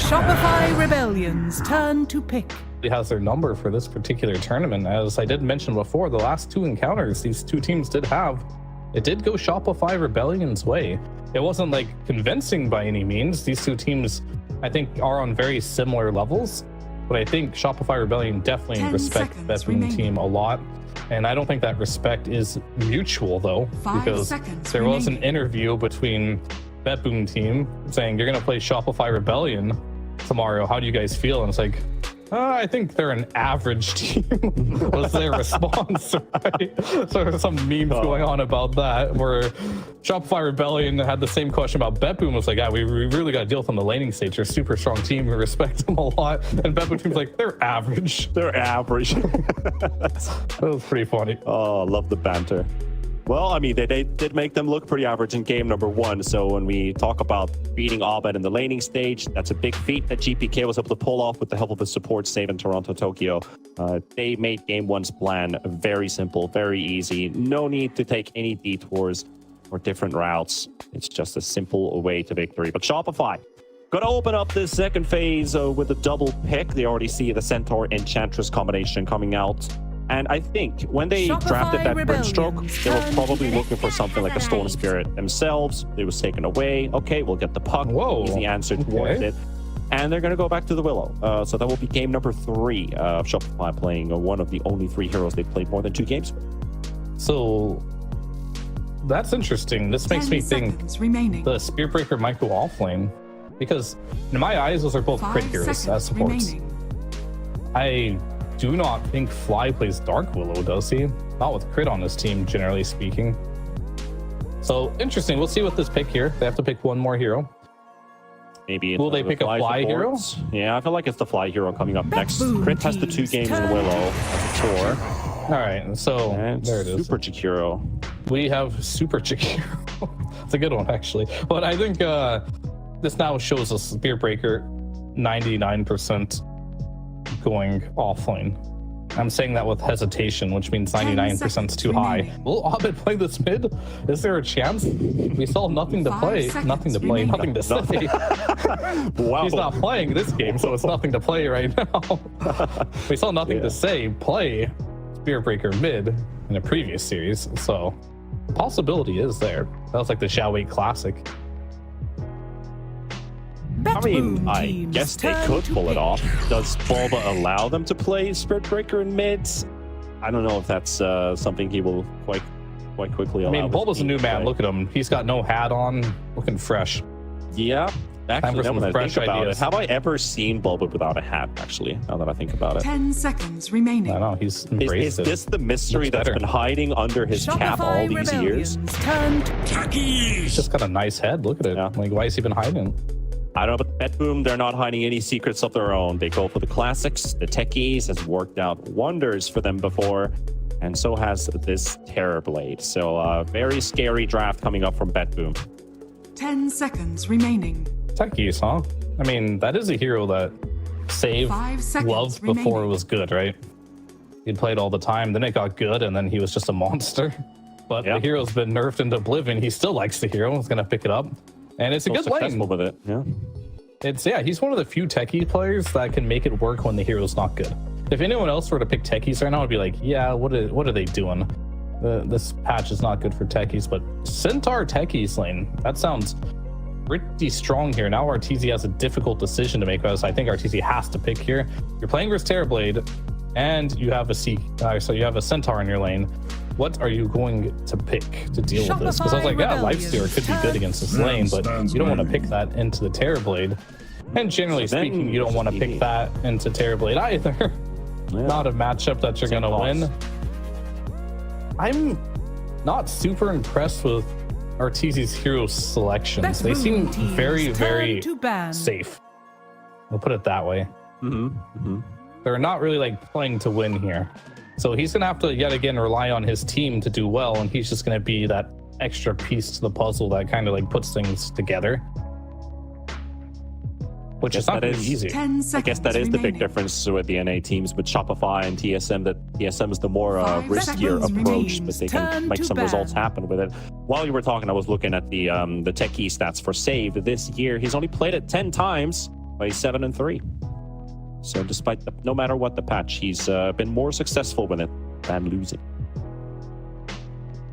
Shopify Rebellion's turn to pick. He has their number for this particular tournament. As I did mention before, the last two encounters these two teams did have, it did go Shopify Rebellion's way. It wasn't like convincing by any means. These two teams, I think, are on very similar levels, but I think Shopify Rebellion definitely respect BetBoom team a lot. And I don't think that respect is mutual though, because there was an interview between BetBoom team saying, you're going to play Shopify Rebellion tomorrow. How do you guys feel? And it's like, I think they're an average team was their response, right? So there's some memes going on about that, where Shopify Rebellion had the same question about BetBoom. Was like, we really got to deal with them on the laning stage. They're a super strong team. We respect them a lot. And BetBoom team's like, they're average. They're average. That was pretty funny. Oh, love the banter. Well, I mean, they did make them look pretty average in game number one. So when we talk about beating Abed in the laning stage, that's a big feat that GPK was able to pull off with the help of the support save in Toronto, Tokyo. They made game one's plan very simple, very easy. No need to take any detours or different routes. It's just a simple way to victory. But Shopify gonna open up this second phase with a double pick. They already see the Centaur Enchantress combination coming out. And I think when they drafted that Grimstroke, they were probably looking for something like a Storm Spirit themselves. It was taken away. Okay, we'll get the puck. Whoa. Easy answer towards it. And they're going to go back to the Willow. So that will be game number 3 of Shopify playing one of the only 3 heroes they've played more than 2 games with. So that's interesting. This makes me think the Spearbreaker might go offlane, because in my eyes, those are both crit heroes as supports. I do not think Fly plays Dark Willow, does he? Not with crit on his team, generally speaking. So interesting. We'll see with this pick here. They have to pick one more hero. Maybe will they pick a Fly hero? Yeah, I feel like it's the Fly hero coming up next. Crit has the 2 games in Willow as a tour. All right, so there it is. Super Chikiro. We have Super Chikiro. It's a good one, actually. But I think this now shows us Spearbreaker 99% going offlane. I'm saying that with hesitation, which means 99% is too high. Will Abed play this mid? Is there a chance? We saw nothing to play. Nothing to play. Nothing to say. Wow. He's not playing this game, so it's nothing to play right now. We saw nothing to say. Play Spearbreaker mid in a previous series, so the possibility is there. That was like the Shall Wait Classic. I mean, I guess they could pull it off. Does Bulba allow them to play Spiritbreaker in mids? I don't know if that's something he will quite quickly allow. I mean, Bulba's a new man. Look at him. He's got no hat on, looking fresh. Yeah. Actually, now that I think about ideas. it, have I ever seen Bulba without a hat, actually, now that I think about it? 10 seconds remaining. I know, he's embraced Is this the mystery that's been hiding under his cap all these years? He's just got a nice head. Look at it. Yeah. Like, why has he been hiding? I don't know, but BetBoom, they're not hiding any secrets of their own. They go for the classics. The techies has worked out wonders for them before, and so has this Terrorblade. So very scary draft coming up from BetBoom. 10 seconds remaining. Techies, huh? I mean, that is a hero that Save loved before it was good, right? He'd played all the time, then it got good, and then he was just a monster. But the hero's been nerfed into oblivion. He still likes the hero. He's going to pick it up. And it's a good lane with it. Yeah. He's one of the few techie players that can make it work when the hero's not good. If anyone else were to pick techies right now, I'd be like, yeah, what are they doing? This patch is not good for techies, but Centaur techies lane, that sounds pretty strong here. Now RTZ has a difficult decision to make, because I think RTZ has to pick here. You're playing versus Terrorblade, and you have so you have a Centaur in your lane. What are you going to pick to deal with this? Because I was like, yeah, Lifestealer could be good against this lane, but you don't want to pick that into the Terrorblade. And generally speaking, you don't want to pick that into Terrorblade either. Not a matchup that you're going to win. I'm not super impressed with RTZ's hero selections. They seem very, very safe. We'll put it that way. They're not really like playing to win here. So he's going to have to, yet again, rely on his team to do well, and he's just going to be that extra piece to the puzzle that kind of like puts things together. Which is not easy. I guess that is the big difference with the NA teams with Shopify and TSM, that TSM is the more riskier approach, but they can make some results happen with it. While you were talking, I was looking at the techie stats for Save. This year, he's only played it 10 times. by 7-3. So despite no matter what the patch, he's been more successful with it than losing.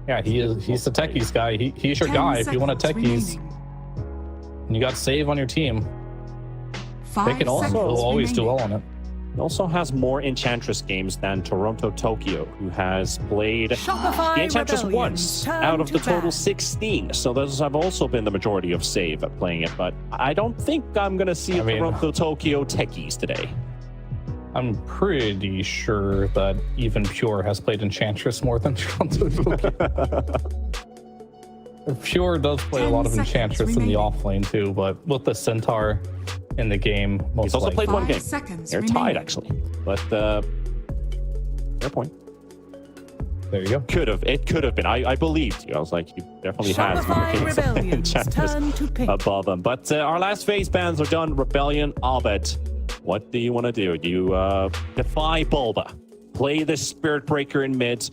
Yeah, he's the techies guy. He's your 10 guy if you want a seconds techies. remaining. And you got save on your team. 5 They can also seconds always do remaining. well on it. He also has more Enchantress games than Toronto Tokyo, who has played Shopify the Enchantress Rebellions once turn out of the to total ban. 16. So those have also been the majority of save at playing it. But I don't think I'm going to see Toronto Tokyo techies today. I'm pretty sure that even Pure has played Enchantress more than Toronto Tokyo. Pure does play a 10 lot of seconds Enchantress in the remaining. off lane too, but with the Centaur in the game, most He's also likely. played one 5 game. seconds They're remaining. tied, actually. But fair point. There you go. It could have been. I believed you. I was like, he definitely has more Shopify games than Rebellions Enchantress turn to pick. above them. But our last phase bans are done. Rebellion, Abed. What do you want to do? Do you defy Bulba? Play the Spirit Breaker in mid?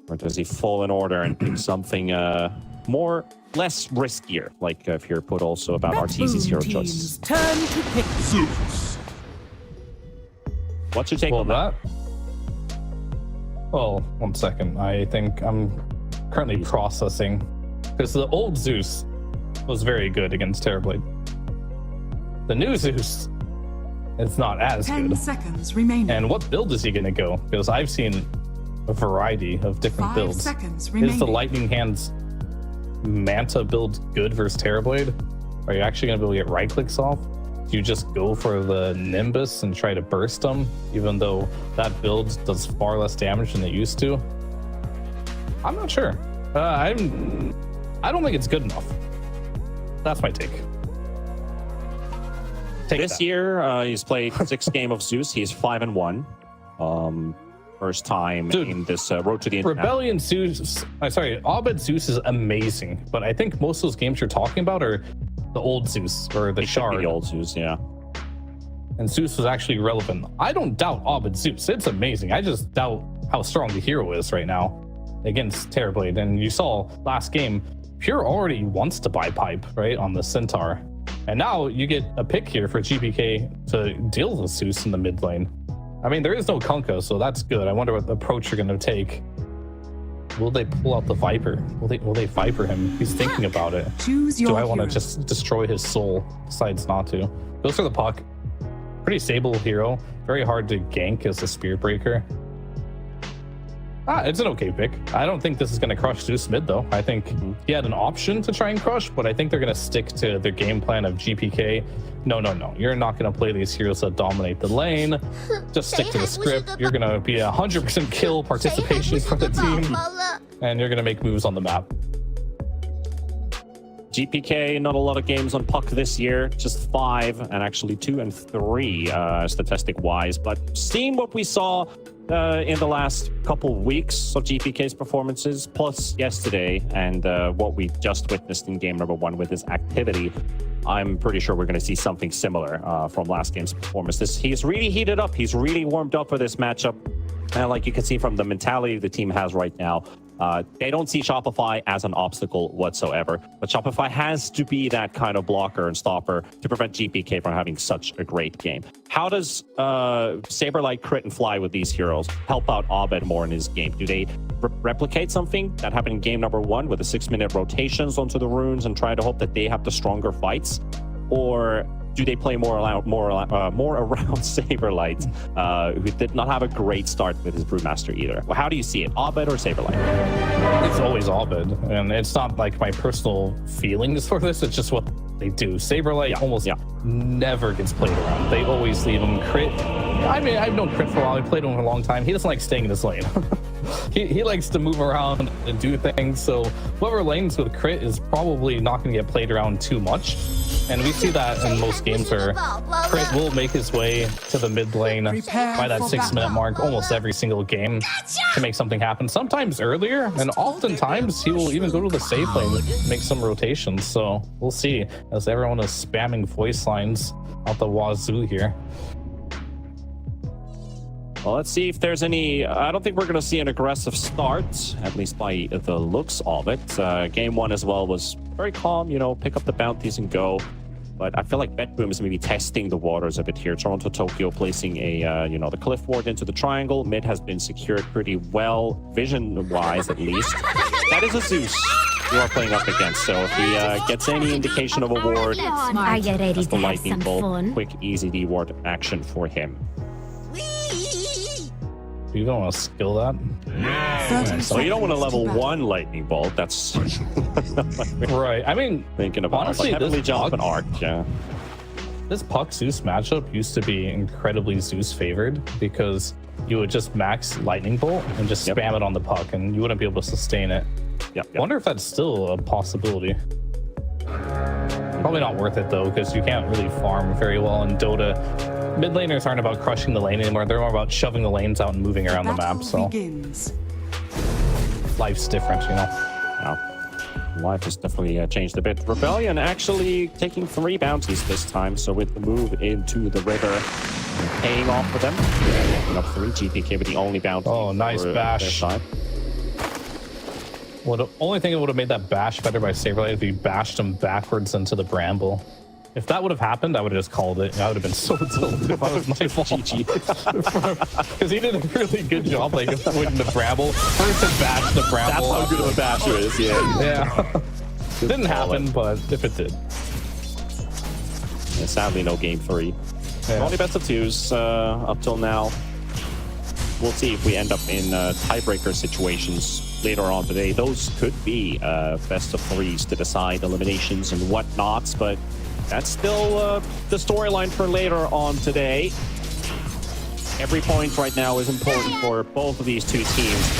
Or does he fall in order and pick something less riskier? Like if you're put also about RTZ's hero Boom choices. teams turn to pick. What's your take Well, on that? Well, 1 second. I think I'm currently processing because the old Zeus was very good against Terrorblade. The new Zeus is not as 10 good. seconds remaining. And what build is he going to go? Because I've seen a variety of different 5 builds. seconds remaining. Is the Lightning Hands Manta build good versus Terrorblade? Are you actually going to be able to get right clicks off? Do you just go for the Nimbus and try to burst them, even though that build does far less damage than it used to? I'm not sure. I don't think it's good enough. That's my take. This year, he's played 6 game of Zeus. He's 5-1. First time Dude, in this road to the internet. Rebellion Zeus, Abed Zeus is amazing, but I think most of those games you're talking about are the old Zeus or the It should be Shard. the old Zeus, yeah. And Zeus was actually relevant. I don't doubt Abed Zeus. It's amazing. I just doubt how strong the hero is right now against Terrorblade. And you saw last game, Pure already wants to buy pipe, right, on the Centaur. And now you get a pick here for GPK to deal with Zeus in the mid lane. I mean, there is no Kunkka, so that's good. I wonder what approach you're going to take. Will they pull out the Viper? Will they Viper him? He's thinking about it. Choose your Do I want to hero. just destroy his soul? Decides not to. Goes for the puck. Pretty stable hero. Very hard to gank as a Spirit Breaker. It's an okay pick. I don't think this is going to crush Zeus mid, though. I think he had an option to try and crush, but I think they're going to stick to their game plan of GPK. No. You're not going to play these heroes that dominate the lane. Just stick to the script. You're going to be 100% kill participation for the team, and you're going to make moves on the map. GPK, not a lot of games on puck this year, just 5, and actually 2 and 3 statistic wise. But seeing what we saw in the last couple of weeks of GPK's performances, plus yesterday, and what we just witnessed in game number 1 with his activity, I'm pretty sure we're going to see something similar from last game's performance. He's really heated up. He's really warmed up for this matchup. And like you can see from the mentality the team has right now, they don't see Shopify as an obstacle whatsoever. But Shopify has to be that kind of blocker and stopper to prevent GPK from having such a great game. How does Saberlight crit and fly with these heroes help out Abed more in his game? Do they replicate something that happened in game number 1 with the 6-minute rotations onto the runes and try to hope that they have the stronger fights? Or do they play more around Saberlight, who did not have a great start with his Brewmaster either? Well, how do you see it, Abed or Saberlight? It's always Abed, and it's not like my personal feelings for this. It's just what they do. Saberlight almost never gets played around. They always leave him crit. I mean, I've known Crit for a while. I played him for a long time. He doesn't like staying in his lane. he likes to move around and do things. So whoever lanes with Crit is probably not going to get played around too much. And we see that in most games where Crit will make his way to the mid lane Prepare by that for 6-minute battle. mark almost every single game to make something happen. Sometimes earlier, and oftentimes he will even go to the safe lane, make some rotations. So we'll see as everyone is spamming voice lines out the wazoo here. Well, let's see if there's any. I don't think we're going to see an aggressive start, at least by the looks of it. Game 1 as well was very calm, pick up the bounties and go. But I feel like Bedboom is maybe testing the waters a bit here. Toronto Tokyo placing a, the cliff ward into the triangle. Mid has been secured pretty well, vision-wise at least. That is a Zeus you are playing up against. So if he gets any indication of a ward, Are you ready that's the to have lightning some bolt. fun? Quick, easy D-ward action for him. You don't want to skill that. 30 So you don't want a seconds level battle. 1 lightning bolt. That's Right. I mean, thinking about. honestly, Like heavily this jump Puck, and arc. Yeah. this Puck Zeus matchup used to be incredibly Zeus favored because you would just max lightning bolt and just Yep. spam it on the Puck, and you wouldn't be able to sustain it. Yep. I wonder if that's still a possibility. Probably not worth it though, because you can't really farm very well in Dota. Mid laners aren't about crushing the lane anymore. They're more about shoving the lanes out and moving around the Battle map. So begins. life's different, you know. Now, life has definitely changed a bit. Rebellion actually taking 3 bounties this time. So with the move into the river, paying off for them. Picking up 3 GPK with the only bounty. Oh, nice for bash. their side. Well, the only thing that would have made that bash better by Saberlight if he bashed him backwards into the bramble. If that would have happened, I would have just called it. I would have been so tilted if I was Nightfall. Because he did a really good job, like, avoiding the bramble. First to bash the bramble. That's how good of a bash it is, yeah. Yeah. Didn't happen, but if it did. And sadly, no game 3. Yeah. Only best of 2s up till now. We'll see if we end up in tiebreaker situations later on today. Those could be best of 3s to decide eliminations and whatnots, but that's still the storyline for later on today. Every point right now is important for both of these two teams.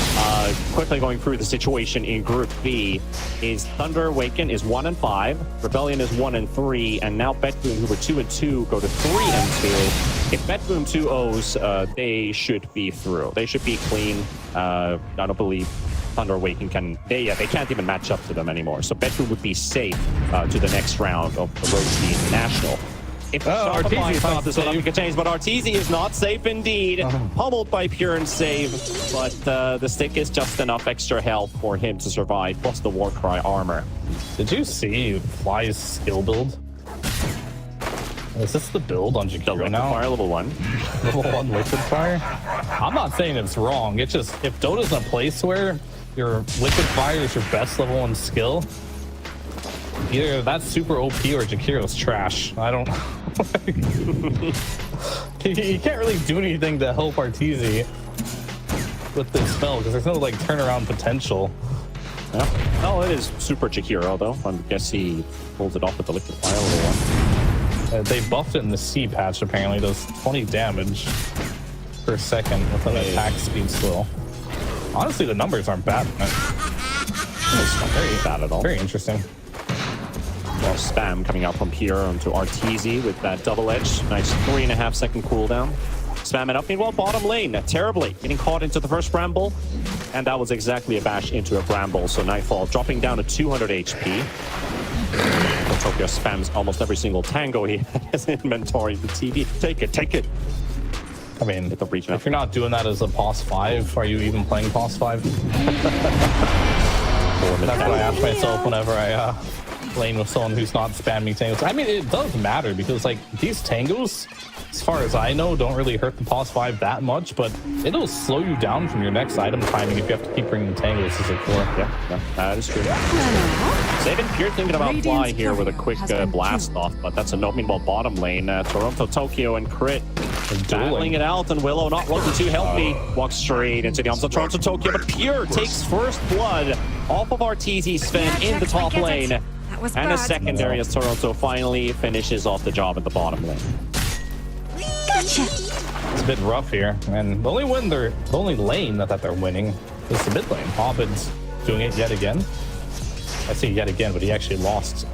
Quickly going through the situation in Group B is Thunder Awaken is 1-5, Rebellion is 1-3, and now Bedboom, who were 2-2, go to 3-2. If Bedboom 2-0s, they should be through. They should be clean. I don't believe Thunder Awaken can. They can't even match up to them anymore. So Bedboom would be safe to the next round of the Road to the International. If Arteezy is thought not this would safe. change, but Arteezy is not safe indeed. Pummeled by Pure and Save, but the stick is just enough extra health for him to survive, plus the Warcry armor. Did you see Fly's skill build? Is this the build on The Jakiro Liquid now? Fire level 1. Level 1 Liquid Fire? I'm not saying it's wrong. It's just, if Dota's in a place where your Liquid Fire is your best level 1 skill, either that's super OP or Jakiro's trash. I don't... he can't really do anything to help Arteezy with this spell, because there's no, like, turnaround potential. Yeah. Oh, it is super Jakiro, though. I guess he pulls it off with the Liquid Fire level 1. They buffed it in the C patch, apparently. It does 20 damage per second with an attack speed slow. Honestly, the numbers aren't bad. It's not very bad at all. Very interesting. Well, spam coming out from here onto Arteezy with that double edge. Nice 3.5 second cooldown. Spam it up. Meanwhile, bottom lane, terribly getting caught into the first bramble. And that was exactly a bash into a bramble. So Nightfall dropping down to 200 HP. Tokyo spams almost every single tango he has in inventory. The TV, take it, take it. I mean, Hit the breach now. if you're not doing that as a POS 5, are you even playing POS 5? That's what I ask myself whenever I lane with someone who's not spamming tangos. I mean, it does matter because, like, these tangos, as far as I know, don't really hurt the POS 5 that much, but it'll slow you down from your next item timing if you have to keep bringing tangos as a core. Yeah, that is true. Saving Pure thinking about Fly here with a quick blast off, but that's a no. Meanwhile, bottom lane, Toronto, Tokyo, and Crit battling it out, and Willow not looking too healthy. Walks straight into the arms of Toronto, Tokyo, but Pure takes first blood off of Arteezy Sven in the top lane. That was And a bad. secondary as Toronto finally finishes off the job at the bottom lane. Gotcha. It's a bit rough here, and the only lane that they're winning is the mid lane. Hobbit's doing it yet again. I say yet again, but he actually lost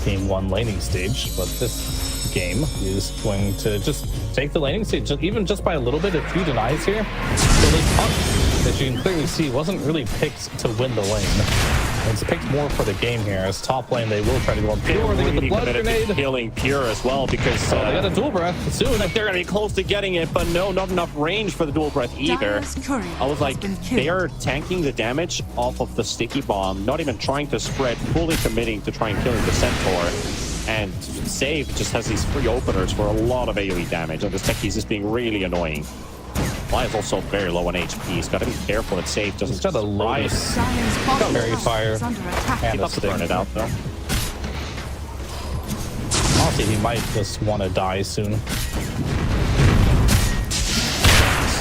game 1 laning stage. But this game is going to just take the laning stage, even just by a little bit. A few denies here. So this Puck, as you can clearly see, wasn't really picked to win the lane. It's picked more for the game here. As top lane, they will try to go on Pure. They get the blood grenade. Killing Pure as well because They got a dual breath soon. they're going to be close to getting it, but no, not enough range for the dual breath either. Dire's courier I was like, has been killed. they're tanking the damage off of the sticky bomb, not even trying to spread, fully committing to try and killing the Centaur. And Save just has these free openers for a lot of AoE damage, and this Techie is just being really annoying. Fly is also very low on HP. He's got to be careful that Save doesn't He's got a Lotus. Dire's bottom Fairy tower Fire is under attack. and He'd a love to burn stick. it out, though. Honestly, he might just want to die soon. Let's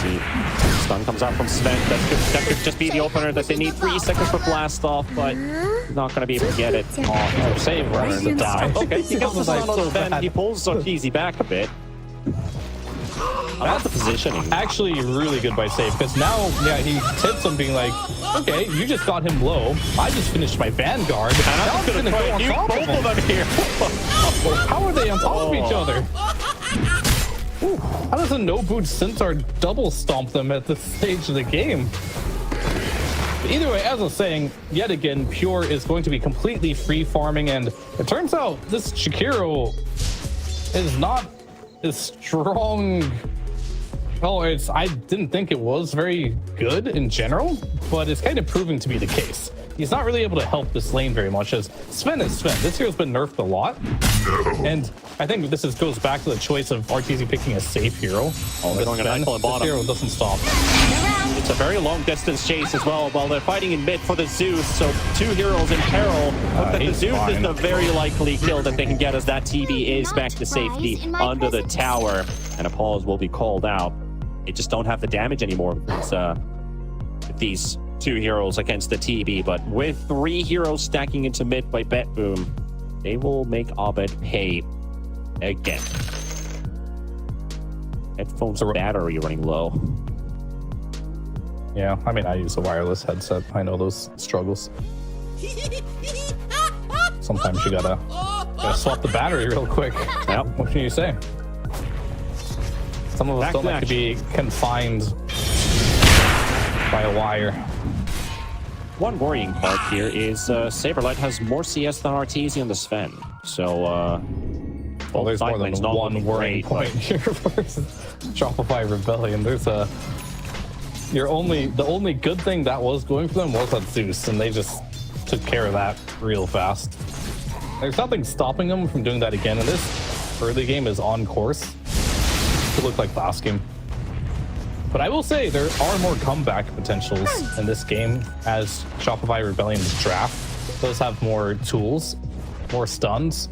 see. Stun comes out from Sven. That could just be the opener that they need. 3 seconds for blast off, but not going to be able to get it off. Oh, Save runs to die. Okay, he gets the stun on Sven. He pulls Arteezy back a bit. I love the positioning. Actually, really good by Save, because now, yeah, he tips him being like, okay, you just got him low. I just finished my Vanguard. And Now I'm just going to try and nuke both of them here. How are they on top of each other? Ooh, how does a no-boot Centaur double stomp them at this stage of the game? Either way, as I was saying, yet again, Pure is going to be completely free farming, and it turns out this Chikiro is not as strong. Oh, I didn't think it was very good in general, but it's kind of proving to be the case. He's not really able to help this lane very much, as Sven is Sven. This hero's been nerfed a lot. And I think this goes back to the choice of Arteezy picking a safe hero. Oh, they're going to Nightfall at bottom. This hero doesn't stop. It's a very long distance chase as well, while they're fighting in mid for the Zeus, so 2 heroes in peril. But the he's Zeus fine. is the very likely kill that they can get, as that TB is back to safety under the tower, and a pause will be called out. They just don't have the damage anymore with these 2 heroes against the TB, but with 3 heroes stacking into mid by BetBoom, they will make Abed pay again. Headphones battery running low. Yeah, I mean, I use a wireless headset. I know those struggles. Sometimes you gotta swap the battery real quick. Yep. What can you say? Some of us Back don't to like to be confined by a wire. One worrying part here is Saberlight has more CS than Arteezy on the Sven. So, Well, there's more than Lightning's not one looking worrying great, point here versus Shopify Rebellion. There's the only good thing that was going for them was that Zeus, and they just took care of that real fast. There's nothing stopping them from doing that again, and this early game is on course to look like last game. But I will say there are more comeback potentials in this game, as Shopify Rebellion's draft does have more tools, more stuns,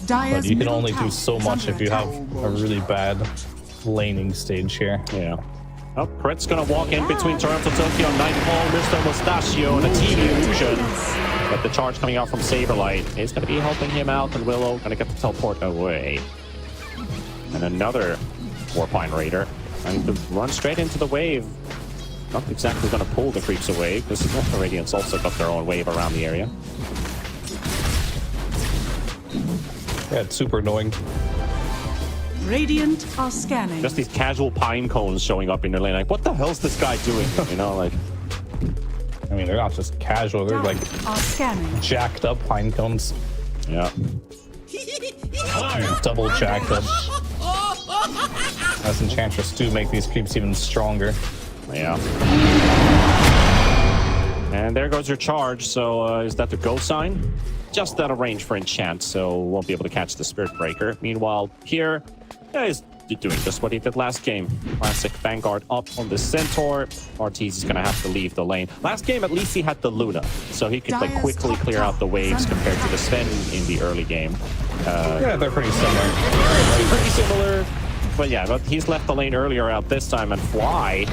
Dire's but you can middle only tower do so is much under if you attack. have a really bad laning stage here. Yeah. Oh, Crit's gonna walk in between Toronto Tokyo, Nightfall, Mr. Mustachio, and a team illusion. But the charge coming out from Saberlight is gonna be helping him out, and Willow gonna get the teleport away. And another Warpine Raider trying to run straight into the wave. Not exactly gonna pull the creeps away, because the Radiant's also got their own wave around the area. Yeah, it's super annoying. Radiant are scanning. Just these casual pine cones showing up in their lane, like, what the hell's this guy doing? You know, like, I mean, they're not just casual, they're like Are scanning. jacked up pine cones. yeah. Double jacked up. As Enchantress do make these creeps even stronger. Yeah. And there goes your charge. So is that the go sign? Just out of range for enchant, so won't be able to catch the Spirit Breaker. Meanwhile, here is doing just what he did last game. Classic Vanguard up on the Centaur. Arteezy is going to have to leave the lane. Last game, at least he had the Luna, so he could like Dire's quickly top clear out the tower waves is under compared to the attack. Sven in the early game. Yeah, they're pretty similar. Pretty similar. But yeah, but he's left the lane earlier out this time, and Fly,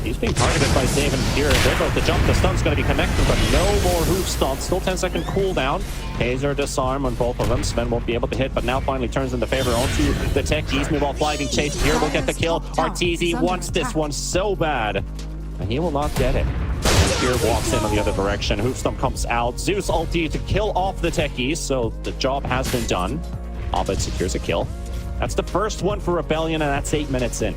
he's being targeted by Save and Pure. They're about to jump. The stun's going to be connected, but no more hoof stunts. Still 10-second cooldown. Hazer disarm on both of them. Sven won't be able to hit, but now finally turns in the favor onto the techies. Meanwhile, Fly being chased. Pure will get the kill. Arteezy wants this one so bad, and he will not get it. Pure walks in on the other direction. Hoof stump comes out. Zeus ulti to kill off the techies, so the job has been done. Abed secures a kill. That's the first one for Rebellion, and that's 8 minutes in.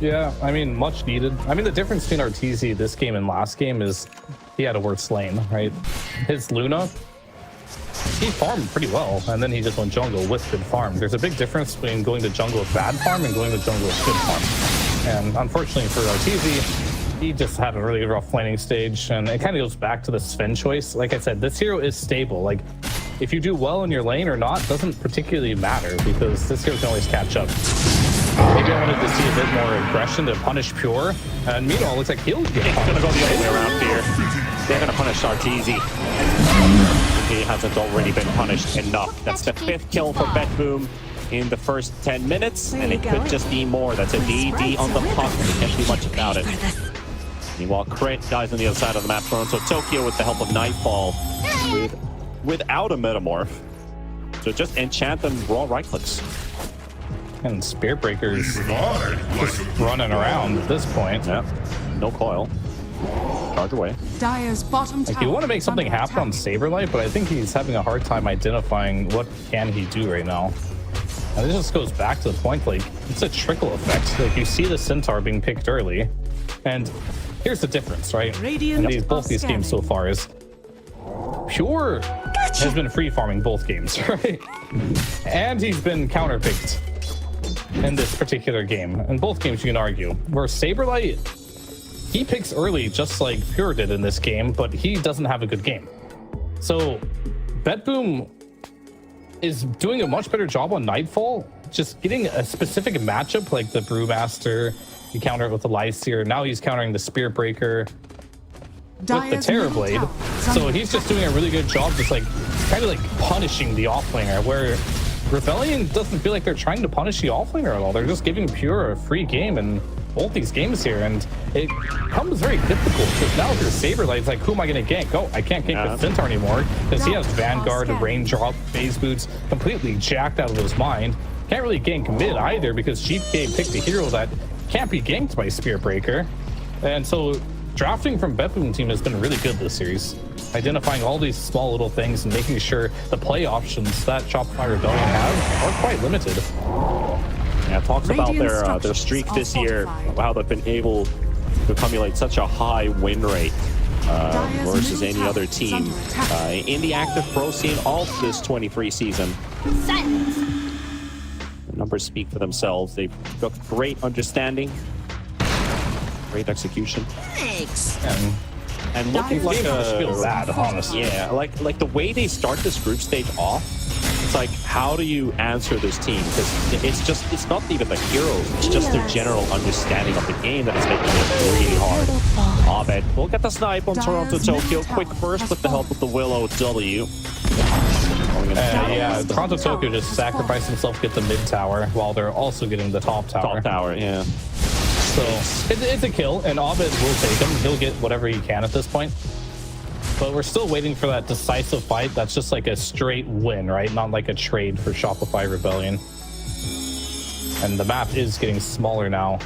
Yeah, I mean, much needed. I mean, the difference between Arteezy this game and last game is he had a worse lane, right? His Luna, he farmed pretty well, and then he just went jungle with good farm. There's a big difference between going to jungle with bad farm and going to jungle with good farm. And unfortunately for Arteezy, he just had a really rough laning stage, and it kind of goes back to the Sven choice. Like I said, this hero is stable. Like, if you do well in your lane or not doesn't particularly matter, because this hero can always catch up. Maybe I wanted to see a bit more aggression to punish Pure, and meanwhile, it looks like he'll get It's punished. gonna go the other way around here. They're gonna punish Arteezy. He hasn't already been punished enough. That's the 5th kill for BetBoom in the first 10 minutes, and it could just be more. That's a DD on the puck. They can't do much about it. Meanwhile, Crit dies on the other side of the map. So Tokyo, with the help of Nightfall, without a Metamorph. So just enchant and raw right clicks. And Spirit Breaker's just running around at this point. Yep. No coil. Charge away. Dire's bottom tower. Like, you want to make something is under happen on attack. Saberlight, but I think he's having a hard time identifying what can he do right now. And this just goes back to the point, like, it's a trickle effect. Like, you see the Centaur being picked early, and here's the difference, right? Radiant In both these games so far is Pure has been free farming both games, right? And he's been counterpicked in this particular game. In both games, you can argue. Where Saberlight, he picks early just like Pure did in this game, but he doesn't have a good game. So BetBoom is doing a much better job on Nightfall, just getting a specific matchup like the Brewmaster. You counter it with the Lyseer. Now he's countering the Spirit Breaker with the Dire's middle Terrorblade. tower is So under he's just doing a really good job, just like kind of like punishing the offlaner, where Rebellion doesn't feel like they're trying to punish the offlaner at all. They're just giving Pure a free game in both these games here, and it becomes very difficult because now if you're Saberlight, it's like, who am I going to gank? Oh, I can't gank the Centaur anymore because he has Vanguard, Raindrop, Phase Boots completely jacked out of his mind. Can't really gank mid either because GPK picked a hero that can't be ganked by Spirit Breaker. And so drafting from BetBoom team has been really good this series. Identifying all these small little things and making sure the play options that Shopify Rebellion has are quite limited. Yeah, talks about Radiant their structures streak are this year, fortified. how they've been able to accumulate such a high win rate Dire's versus middle any tower other is team under attack. in the active pro scene of this 23 season. The numbers speak for themselves. They've got great understanding, great execution, and looking like I feel a bad, honestly. yeah, like the way they start this group stage off. It's like, how do you answer this team? Because it's not even the heroes, it's just their general understanding of the game that is making it really hard. Abed will get the snipe on Toronto Tokyo. Quick burst with the help of the Willow W. Yeah, Toronto Tokyo just sacrificed himself to get the mid tower while they're also getting the top tower. Top tower, yeah. So it's a kill, and Abed will take him. He'll get whatever he can at this point. But we're still waiting for that decisive fight that's just like a straight win, right? Not like a trade for Shopify Rebellion. And the map is getting smaller now.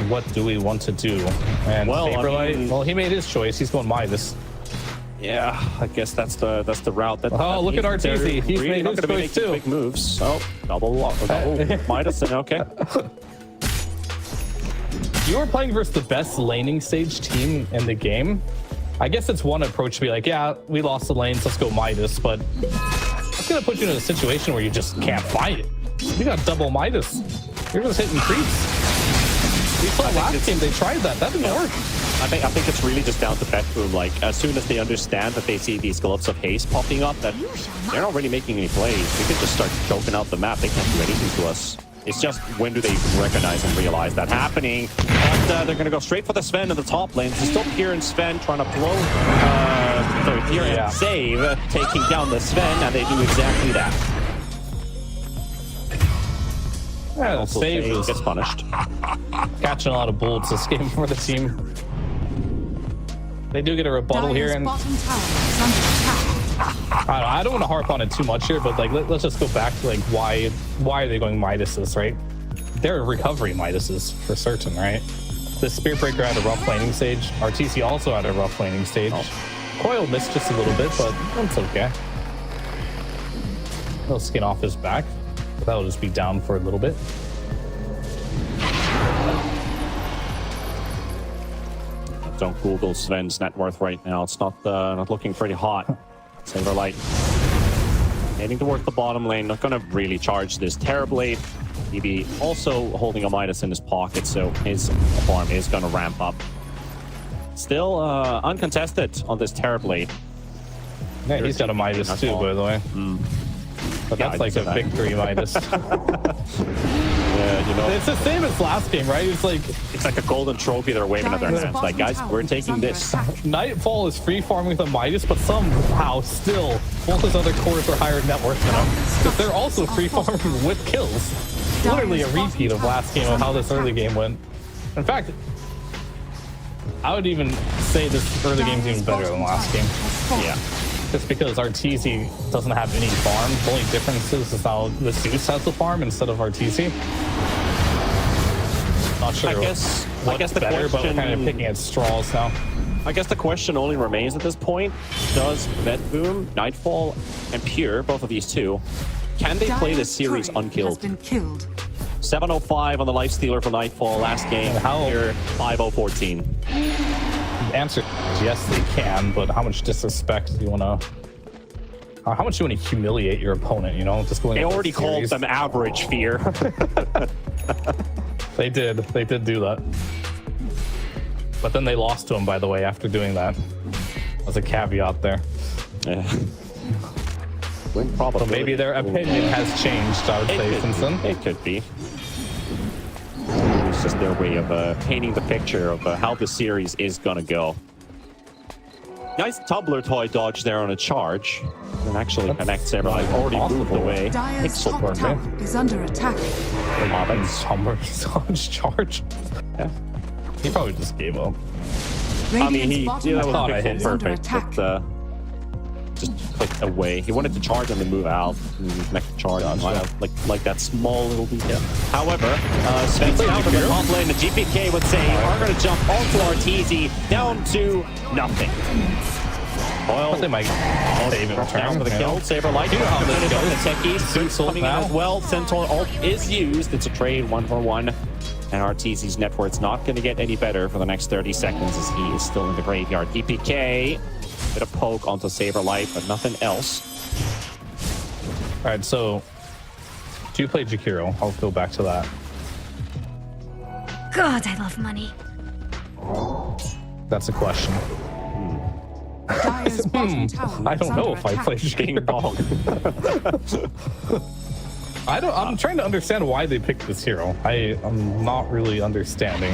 What do we want to do? And Well, I Saberlight, mean- well, he made his choice. He's going Midas. Yeah, I guess that's the route that. Oh, look at Arteezy. He's really made not his gonna be choice making too. big moves. Oh, double Midas, and okay. You are playing versus the best laning stage team in the game. I guess it's one approach to be like, yeah, we lost the lanes, let's go Midas, but it's gonna put you in a situation where you just can't fight it. You got double Midas. You're just hitting creeps. We saw last game they tried that. That didn't work. I think it's really just down to BetBoom. Like, as soon as they understand that they see these gloves of haste popping up, that they're not really making any plays. We could just start choking out the map. They can't do anything to us. It's just, when do they recognize and realize that happening? And they're going to go straight for the Sven in the top lane. It's still Pure and Sven trying to blow. Sorry, Pure and Save taking down the Sven, and they do exactly that. Yeah, the Also, save Save was gets punished. catching a lot of bullets this game for the team. They do get a rebuttal here, Dire's and bottom tower is under attack. I don't want to harp on it too much here, but like let's just go back to like why are they going Midases, right? They're recovery Midases for certain, right? The Spirit Breaker had a rough laning stage. RTC also had a rough laning stage. Coil missed just a little bit, but that's okay. He'll skin off his back. That'll just be down for a little bit. Don't Google Sven's net worth right now. It's not looking pretty hot. Saberlight heading towards the bottom lane. Not going to really charge this Terrorblade. BB also holding a Midas in his pocket, so his farm is going to ramp up. Still uncontested on this Terrorblade. Yeah, he's got a Midas too, by the way. But Yeah, that's I like did a say that. victory Midas. Yeah, you know, It's the same as last game, right? It's like it's like a golden trophy they're waving at their Dire's hands. Like, bottom guys, tower we're is taking under this. attack. Nightfall is free farming with a Midas, but somehow still both his other cores are higher net worth than him. Because they're also free farming with kills. Literally a repeat of last game of how this early game went. In fact, I would even say this early game's even better than last game. Yeah. Just because Arteezy doesn't have any farm. The only difference is now the Zeus has the farm instead of Arteezy. Not sure I guess the better, but we're question, kind of picking at straws now. I guess the question only remains at this point: does Medboom, Nightfall, and Pure, both of these two, can they play this Dire's series turret has unkilled? been killed. 705 on the Lifestealer for Nightfall last game. And how- Pure 5014. The answer is yes, they can, but how much disrespect do you want to... how much do you want to humiliate your opponent, you know? Just going They into already the called series. them average, Fear. They did do that. But then they lost to him, by the way, after doing that. As a caveat there. Yeah. Win probably. So maybe their opinion has changed, I would say, since then. It could be. It's just their way of painting the picture of how the series is gonna go. Nice Tumbler toy dodge there on a charge. And actually connects everyone. I've already moved possible. away. Dire's Pixel top perfect. tower is under attack. Summer's charge. Yeah. He probably just gave up. I mean, Radiant's he bottom that was thought I tower hit is you. under perfect, attack. but just clicked away. He wanted to charge and then move out and connect the charge. Like that small little detail. However, Sven's out of the top lane. The GPK would say are going to jump onto Arteezy down to nothing. Oil But they might save it. down for the kill. Saber Light. You know how this The goes. techies. Zeus ult coming in now. as well. Centaur ult is used. It's a trade 1-for-1. And Arteezy's net worth's not going to get any better for the next 30 seconds as he is still in the graveyard. DPK, bit of poke onto Saberlight, but nothing else. All right, so do you play Jakiro? I'll go back to that. God, I love money. That's a question. Dire's bottom tower I is don't know under if I attack. play Jakiro. I'm trying to understand why they picked this hero. I'm not really understanding.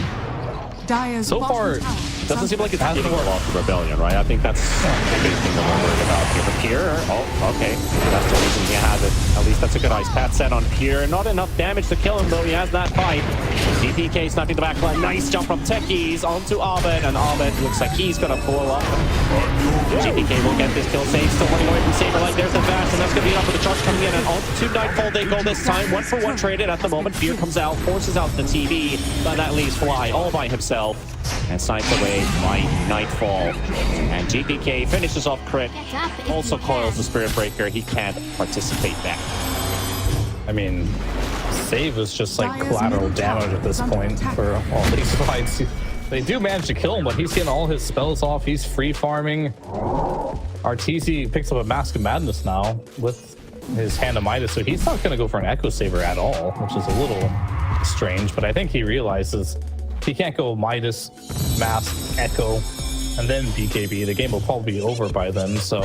Dire's So bottom far, tower is Doesn't seem under like it's attack. getting well off the Rebellion, right? I think that's the big thing that we're worried about here. But Pure, oh, okay. That's the reason he has it. At least that's a good ice pat set on Pure. Not enough damage to kill him, though. He has that fight. DPK sniping the backline. Nice jump from Techies onto Abed, and Abed looks like he's going to pull up. GPK will get this kill safe. Still running away from Saberlight. There's the Vast, and that's going to be enough for the charge coming in. And on to Nightfall they go this time. 1-for-1 traded at the moment. Pure comes out, forces out the TV, but that leaves Fly all by himself. And sniped away by Nightfall. And GPK finishes off crit. Also coils the Spirit Breaker. He can't participate back. I mean, save is just like Dire's collateral middle tower damage at this is under point attack. for all these fights. They do manage to kill him, but he's getting all his spells off. He's free farming. Arteezy picks up a Mask of Madness now with his Hand of Midas, so he's not going to go for an Echo Saber at all, which is a little strange, but I think he realizes he can't go Midas, Mask, Echo, and then BKB. The game will probably be over by then, so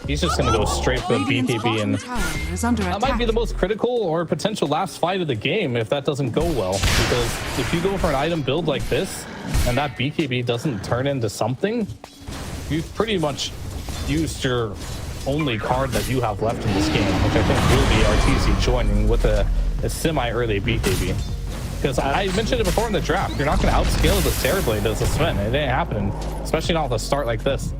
he's just going to go straight for the Radiant's BKB, bottom and tower is under that attack. might be the most critical or potential last fight of the game if that doesn't go well. Because if you go for an item build like this, and that BKB doesn't turn into something, you've pretty much used your only card that you have left in this game, which I think will be Arteezy joining with a semi-early BKB. Because I mentioned it before in the draft, you're not going to outscale the Terrorblade as a Sven. It ain't happening, especially not with a start like this.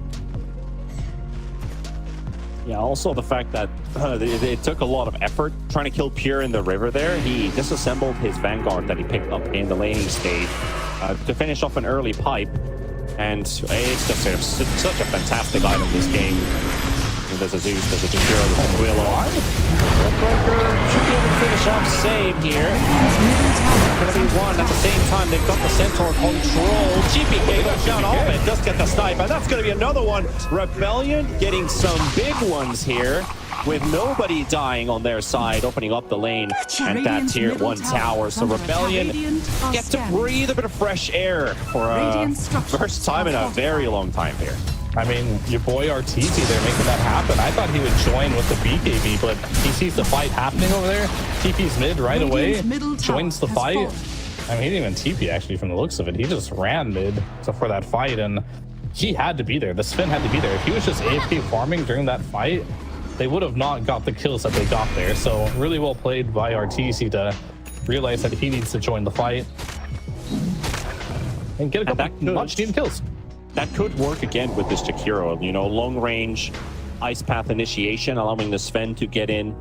Yeah, also the fact that it took a lot of effort trying to kill Pure in the river there. He disassembled his Vanguard that he picked up in the laning stage to finish off an early pipe. And it's just such a fantastic item this game. There's a Zeus, there's a Jakiro, there's a Willow. Threadbreaker should be able to finish off Save here. Gonna be one at the same time. They've got the Centaur control. GPK goes down off it, does get the snipe, and that's gonna be another one. Rebellion getting some big ones here, with nobody dying on their side, opening up the lane and that Radiant's tier middle 1 tower tower. is So under attack. Rebellion Radiant are get to scanning. breathe a bit of fresh air for Radiant structures first time in a are very long time here. I mean, your boy RTZ there making that happen. I thought he would join with the BKB, but he sees the fight happening over there. TP's mid right away, Radiant's middle tower joins the has fight. fallen. I mean, he didn't even TP actually from the looks of it. He just ran mid for that fight, and he had to be there. The Sven had to be there. If he was just AFK farming during that fight, they would have not got the kills that they got there. So really well played by RTZ to realize that he needs to join the fight and get a couple much needed kills. That could work again with this Jakiro, you know, long range ice path initiation, allowing the Sven to get in.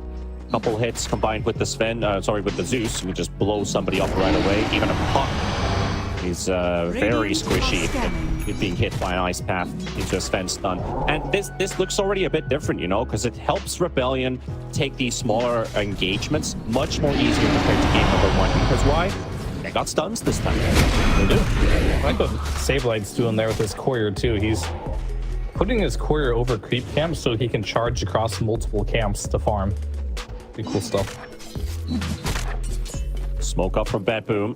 A couple hits combined with the Sven, with the Zeus, who just blow somebody up right away. Even a Puck is very squishy if being hit by an ice path into a Sven stun. And this looks already a bit different, you know, because it helps Rebellion take these smaller engagements much more easier compared to game number 1. Because why? They got stuns this time. They do. I like what Saberlight's doing there with his courier too. He's putting his courier over creep camps so he can charge across multiple camps to farm. Pretty cool stuff. Smoke up from Bed Boom.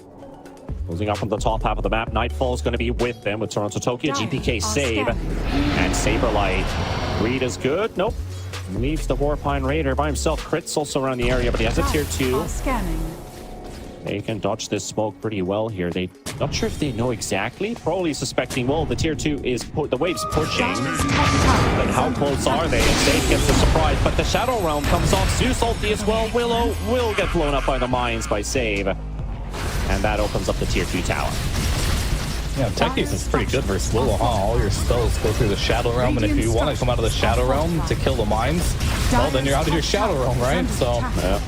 Closing up from the top half of the map. Nightfall is going to be with them with Toronto Tokyo. GPK save. And Saberlight. Read is good. Nope. Leaves the Warpine Raider by himself. Crits also around the area, but he has a tier 2. Scanning. They can dodge this smoke pretty well here. They not sure if they know exactly. Probably suspecting, well, the tier 2 is the wave's pushing. But how close are they? And Safe gets the surprise, but the Shadow Realm comes off. Zeus ulti as well. Willow will get blown up by the mines by Save. And that opens up the tier 2 tower. Yeah, Techies is pretty good versus Willow, huh? All your spells go through the Shadow Realm, and if you want to come out of the Shadow Realm to kill the mines, well, then you're out of your Shadow Realm, right? So, Yeah.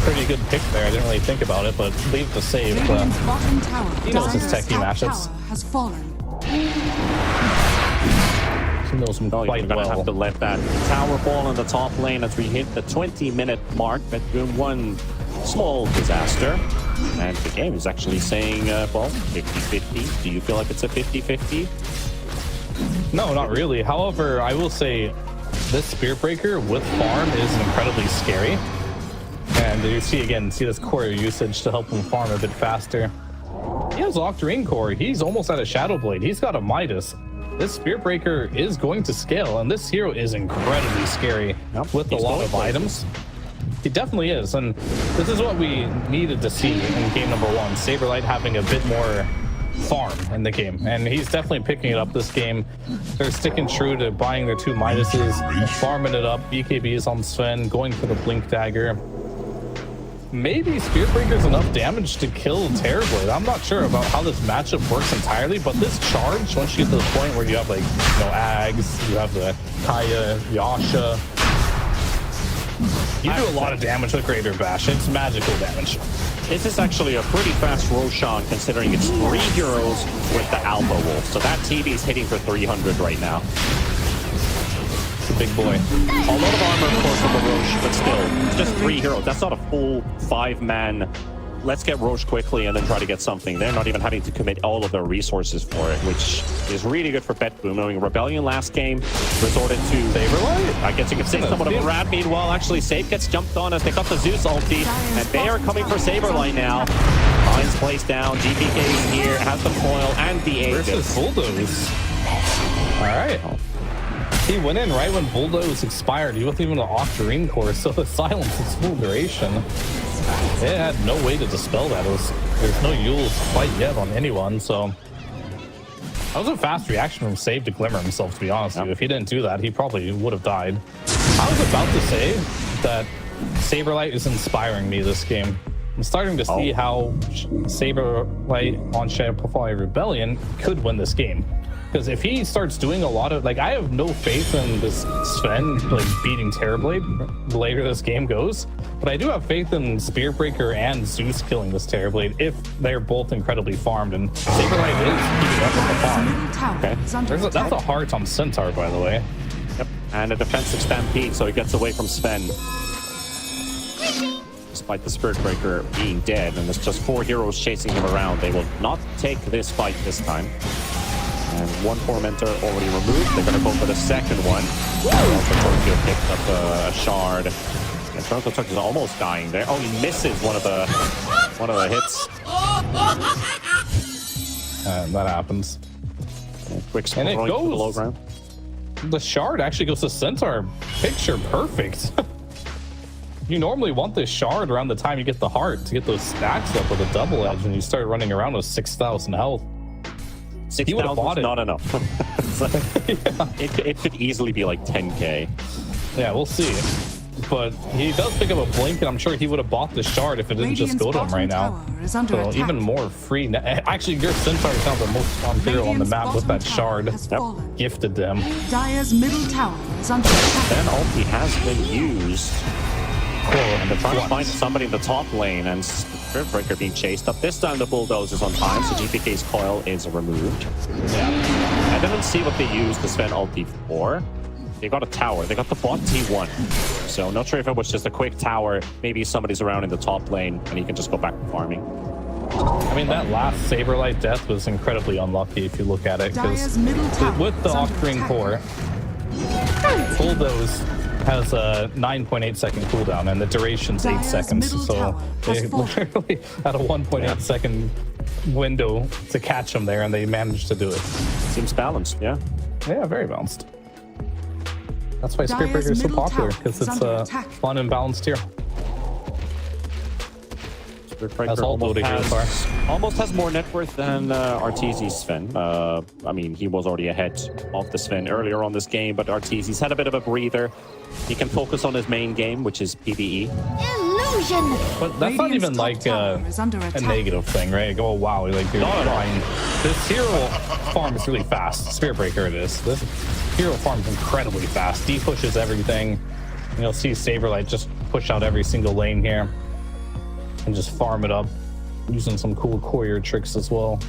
pretty good pick there. I didn't really think about it, but leave the save. Radiant's bottom tower. He knows his Dire's techie top matchups. tower has fallen. He knows them Well, you're quite going to well. have to let that tower fall in the top lane as we hit the 20-minute mark. Bedroom 1 small disaster. And the game is actually saying, well, 50-50. Do you feel like it's a 50-50? No, not really. However, I will say this Spirit Breaker with farm is incredibly scary. And you see this courier usage to help him farm a bit faster. He has Octarine Core. He's almost at a Shadow Blade. He's got a Midas. This Spirit Breaker is going to scale, and this hero is incredibly scary with a He's lot going of places. items. He definitely is, and this is what we needed to see in game number 1. Saberlight having a bit more farm in the game, and he's definitely picking it up this game. They're sticking true to buying their 2 Midases, farming it up. BKB is on Sven, going for the Blink Dagger. Maybe Spirit Breaker's enough damage to kill Terrorblade. I'm not sure about how this matchup works entirely, but this charge, once you get to the point where you have, like, you know, Ags, you have the Kaya, Yasha, you do a lot of damage with Greater Bash. It's magical damage. This is actually a pretty fast Roshan considering it's 3 heroes with the Alpha Wolf. So that TV is hitting for 300 right now. It's a big boy. A lot of armor, of course, with the Roche, but still, it's just 3 heroes. That's not a full 5-man. Let's get Roche quickly and then try to get something. They're not even having to commit all of their resources for it, which is really good for BetBoom. Knowing Rebellion last game resorted to Saberlight. I guess you could say somewhat of a rat. Meanwhile, actually, Safe gets jumped on as they got the Zeus ulti, and they are coming for Saberlight now. Mines placed down. GPK is here, has the foil and the Aegis. Versus Bulldoze. All right. He went in right when Bulldoze expired. He wasn't even an Octarine Core, so the silence is full duration. It had no way to dispel that. There's no Yule's quite yet on anyone, so that was a fast reaction from Save to Glimmer himself, to be honest with you. If he didn't do that, he probably would have died. I was about to say that Saberlight is inspiring me this game. I'm starting to see how Saberlight on Shadowfly Rebellion could win this game. Because if he starts doing a lot of, like, I have no faith in this Sven, like, beating Terrorblade the later this game goes. But I do have faith in Spirit Breaker and Zeus killing this Terrorblade if they're both incredibly farmed. And Saberlight is keeping up with the farm. Tower Okay. is under That's a attack. heart on Centaur, by the way. Yep. And a defensive stampede, so he gets away from Sven. Despite the Spirit Breaker being dead, and there's just 4 heroes chasing him around, they will not take this fight this time. And 1 Tormentor already removed. They're going to go for the second one. Also, Tokyo picked up a shard. And Toronto Tokyo's almost dying there. Oh, he misses one of the hits. That happens. Quick And it scrolling to the low goes. ground. The shard actually goes to Centaur. Picture perfect. You normally want this shard around the time you get the heart to get those stacks up with a double edge, and you start running around with 6,000 health. He would have 6,000 bought is it. not enough. It could easily be like 10k. Yeah, we'll see. But he does pick up a blink, and I'm sure he would have bought the shard if it didn't just go to him right now. Is under So attack. even more free. Actually, your Centaur is now the most strong hero on the map with that shard gifted to him. Dire's middle tower is under attack. Then ulti has been used. And they're trying to find somebody in the top lane, and Spirit Breaker being chased up. This time the bulldoze is on time, so GPK's coil is removed. Yeah. I didn't see what they used to spend ulti for. They got a tower. They got the bot T1. So not sure if it was just a quick tower. Maybe somebody's around in the top lane, and he can just go back to farming. I mean, that last Saberlight death was incredibly unlucky if you look at it, because Dire's middle tower with the is under Octarine attack. Core, Bulldoze has a 9.8 second cooldown, and the duration's 8 Dire's seconds. middle So tower has they fallen. literally had a 1.8 second window to catch him there, and they managed to do it. Seems balanced, yeah. Yeah, very balanced. That's why Spirit Dire's Breaker is so middle popular, tower because is it's under a attack. fun and balanced hero. Spirit Breaker That's all loaded here so far. almost has more net worth than Arteezy's Sven. I mean, he was already ahead of the Sven earlier on this game, but Arteezy's had a bit of a breather. He can focus on his main game, which is PvE. Illusion. But that's not Radiant's even top like tower is under a attack. negative thing, right? Oh wow, like you're Not at all. trying. This hero farms really fast. Spirit Breaker it is. This hero farms incredibly fast. D pushes everything. And you'll see Saberlight just push out every single lane here and just farm it up using some cool courier tricks as well.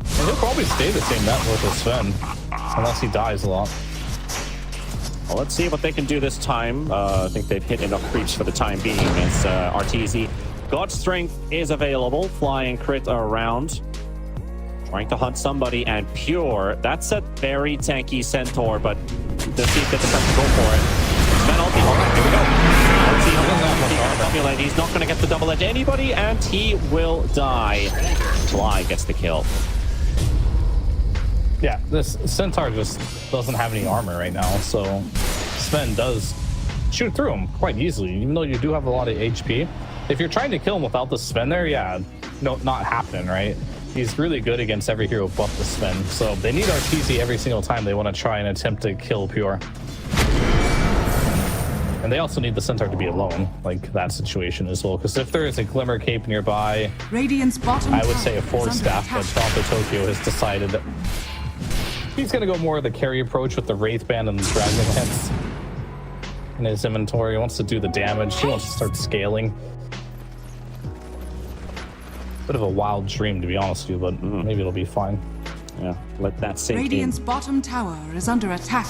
And he'll probably stay the same net worth as Sven unless he dies a lot. Well, let's see what they can do this time. I think they've hit enough creeps for the time being, as Arteezy. God's Strength is available. Flying crit around. Trying to hunt somebody, and Pure. That's a very tanky Centaur, but the Seed gets to go for it. Sven ulti. All right, here we go. Ulti. He's not going to get the double edge anybody, and he will die. Fly gets the kill. Yeah, this Centaur just doesn't have any armor right now, so Sven does shoot through him quite easily, even though you do have a lot of HP. If you're trying to kill him without the Sven there, yeah, no, not happening, right? He's really good against every hero but the Sven, so they need Arteezy every single time they want to try and attempt to kill Pure. And they also need the Centaur to be alone, like that situation as well, because if there is a Glimmer Cape nearby, Radiant's bottom I would tower say a is Force under Staff, but attack. Toronto Tokyo has decided that he's going to go more of the carry approach with the Wraith Band and the Dragon Lance in his inventory. He wants to do the damage. He wants to start scaling. Bit of a wild dream, to be honest with you, but maybe it'll be fine. Yeah, let that sink Radiant's in. bottom tower is under attack.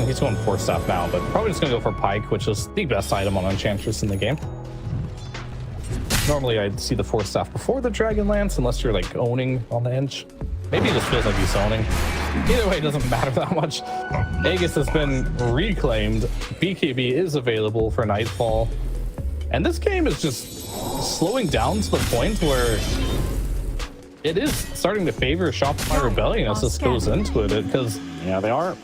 He's going Force Staff now, but probably just going to go for Pike, which is the best item on Enchantress in the game. Normally, I'd see the Force Staff before the Dragon Lance, unless you're like owning on the edge. Maybe it just feels like he's owning. Either way, it doesn't matter that much. Aegis has been reclaimed. BKB is available for Nightfall. And this game is just slowing down to the point where it is starting to favor Shopify Rebellion as this goes into it, because Yeah, they are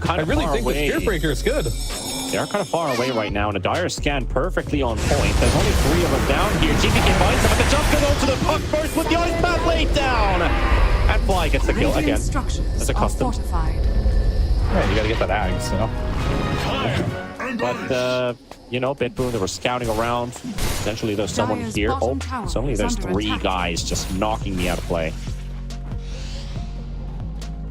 kind I of really far think the away. Spirit Breaker is good. They are kind of far away right now, and a Dire scan perfectly on point. There's only 3 of them down here. GPK finds them, but the jump goes onto the puck first with the ice path laid down. And Fly gets the kill Radiant again. structures As are accustomed. fortified. Yeah, you gotta get that Ags, you know? But, you know, Bitboon, they were scouting around. Potentially there's someone Dire's here. bottom Oh, tower suddenly is there's under 3 attack. guys just knocking me out of play.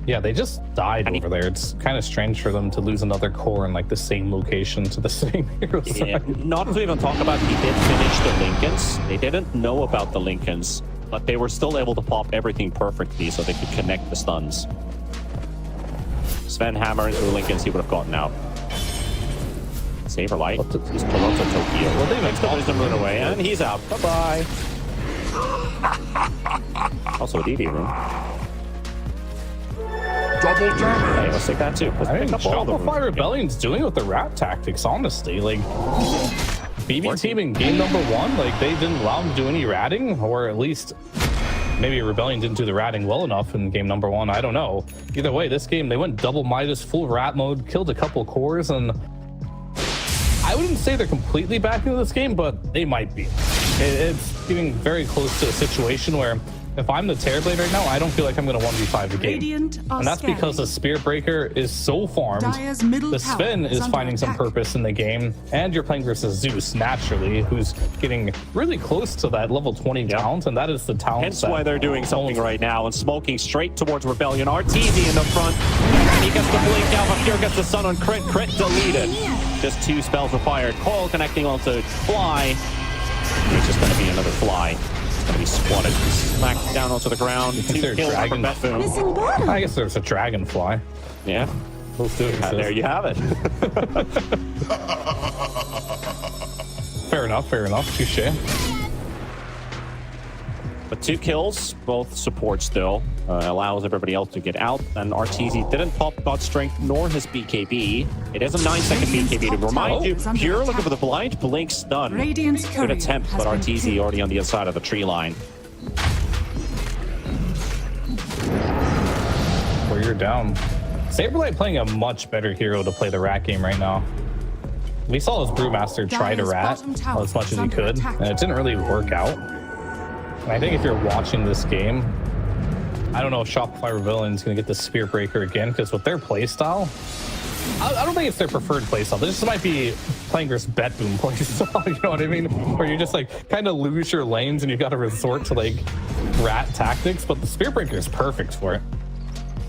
Yeah, they just died And over there. It's kind of strange for them to lose another core in like the same location to the same heroes. Yeah, not to even talk about, he did finish the Lincolns. They didn't know about the Lincolns, but they were still able to pop everything perfectly so they could connect the stuns. Sven hammer into the Linken's, he would have gotten out. Saberlight. What the- He's pulled out to Tokyo. Well, they even Makes the wisdom rune away, and he's out. Bye-bye. Also a DD rune. Double damage. Hey, let's take that too. Let's I pick mean, up all the Shopify runes. Rebellion's doing it with the rat tactics, honestly. Like, BB Working. team in game number 1, like, they didn't allow them to do any ratting, or at least maybe Rebellion didn't do the ratting well enough in game number 1. I don't know. Either way, this game, they went double Midas, full rat mode, killed a couple cores, and I wouldn't say they're completely back into this game, but they might be. It's getting very close to a situation where if I'm the Terrorblade right now, I don't feel like I'm going to 1v5 the game. Radiant are And that's because the scanning. Spirit Breaker is so farmed. Dire's middle The tower Sven is is under finding some attack. purpose in the game, and you're playing versus Zeus naturally, who's getting really close to that level 20 talent, and that is the talent. Hence that why they're doing something owns- right now and smoking straight towards Rebellion. RTZ in the front. And he gets the blink out, but here gets the sun on crit. Crit deleted. Just 2 spells required. Coil connecting onto Fly. It's just going to be another Fly. It's going to be squatted. Smacked down onto the ground. 2 consider kills for dragon- Bethune. Missing bottom. I guess there's a dragonfly. Yeah. Those do exist. There you have it. Fair enough, fair enough. Touche. But 2 kills, both support still, allows everybody else to get out. And RTZ didn't pop God Strength nor his BKB. It is a 9-second BKB to remind you. is under Pure looking attack. for the blind, blink stun. Radiant's Good courier attempt, has but been RTZ killed. already on the other side of the tree line. Where you're down. Saberlight playing a much better hero to play the rat game right now. We saw his Brewmaster try to Dire's rat bottom tower as much is as he under could, attack. and it didn't really work out. And I think if you're watching this game, I don't know if Shopify Rebellion's going to get the Spear Breaker again, because with their playstyle, I don't think it's their preferred playstyle. This might be playing versus Bet Boom playstyle, you know what I mean? Where you just like kind of lose your lanes and you've got to resort to like rat tactics, but the Spear Breaker is perfect for it.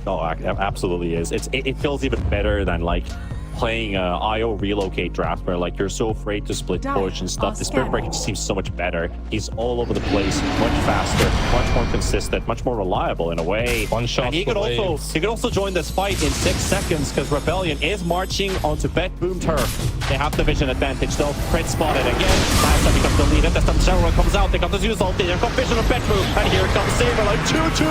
Oh, absolutely is. It feels even better than like playing IO relocate draft where like you're so afraid to split push and stuff. The Spirit Breaker just seems so much better. He's all over the place, much faster, much more consistent, much more reliable in a way. One shot And he could for also waves. he could also join this fight in 6 seconds because Rebellion is marching onto Bet Boom turf. They have the vision advantage though. Crit spotted again. Last time becomes deleted. This time Sarah comes out. They got the Zeus ulti. They've got vision of Bet Boom. And here comes Saberlight. 2-2.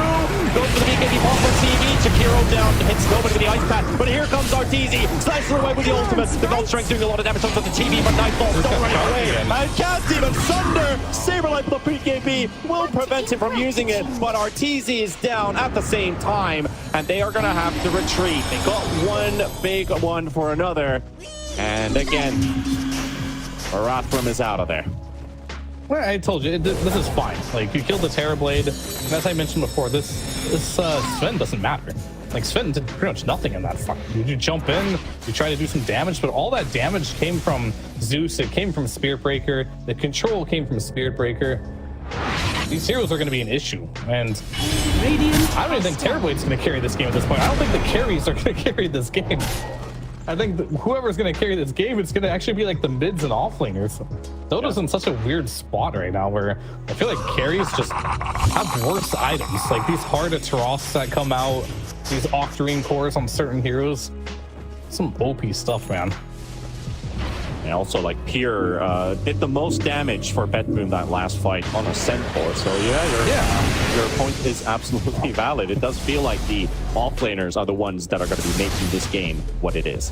Goes for the BKB pop on TV. Chikiro down. Hits nobody with the ice pad. But here comes RTZ. Slices her away with the ultimate. The God Strength doing a lot of damage onto the TV, but Nightfall still running away. And can't even sunder. Saberlight with the BKB will prevent him from using it. But RTZ is down at the same time. And they are going to have to retreat. They got one big one for another. And again, Arathram is out of there. Well, I told you, this is fine. Like, you killed the Terrorblade, and as I mentioned before, this Sven doesn't matter. Like, Sven did pretty much nothing in that fight. You jump in, you try to do some damage, but all that damage came from Zeus, it came from Spirit Breaker, the control came from Spirit Breaker. These heroes are going to be an issue, and Radiant I don't even think Terrorblade's going to carry this game at this point. I don't think the carries are going to carry this game. I think that whoever's going to carry this game, it's going to actually be like the mids and offlaners. Dota's in such a weird spot right now where I feel like carries just have worse items. Like these hard Taros that come out, these Octarine cores on certain heroes. Some OP stuff, man. And also, like, Pure did the most damage for Bet Boom that last fight on a Centaur. So, your point is absolutely valid. It does feel like the offlaners are the ones that are going to be making this game what it is.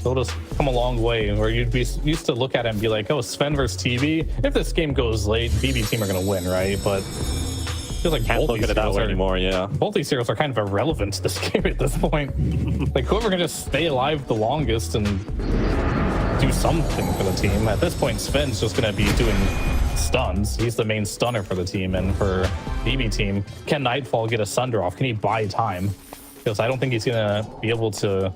Dota's come a long way where you'd be used to look at it and be like, oh, Sven versus TV. If this game goes late, BB team are going to win, right? But it feels like Can't both look these at it that heroes way are- anymore, yeah. Both these heroes are kind of irrelevant to this game at this point. Like whoever can just stay alive the longest and do something for the team. At this point, Sven's just going to be doing stuns. He's the main stunner for the team. And for BB team, can Nightfall get a Sunder off? Can he buy time? Because I don't think he's going to be able to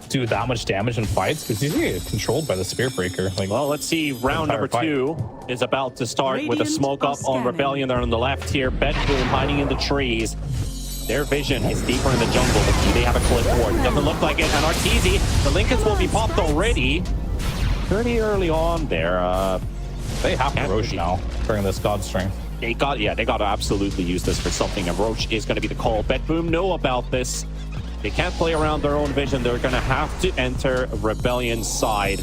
do that much damage in fights because he's going to get controlled by the Spirit Breaker. Like, Well, let's see. Round entire number fight. 2 is about to start with a Radiant smoke are up on scanning. Rebellion. They're on the left here. Bet Boom hiding in the trees. Their vision is deeper in the jungle. But do they have a clip for it? Doesn't look like it. And Arteezy, the Lincolns will be popped already. Pretty early on there. they have Can't Roche really- now during this God Strength. They got to absolutely use this for something. And Roach is going to be the call. BetBoom know about this. They can't play around their own vision. They're going to have to enter Rebellion's side.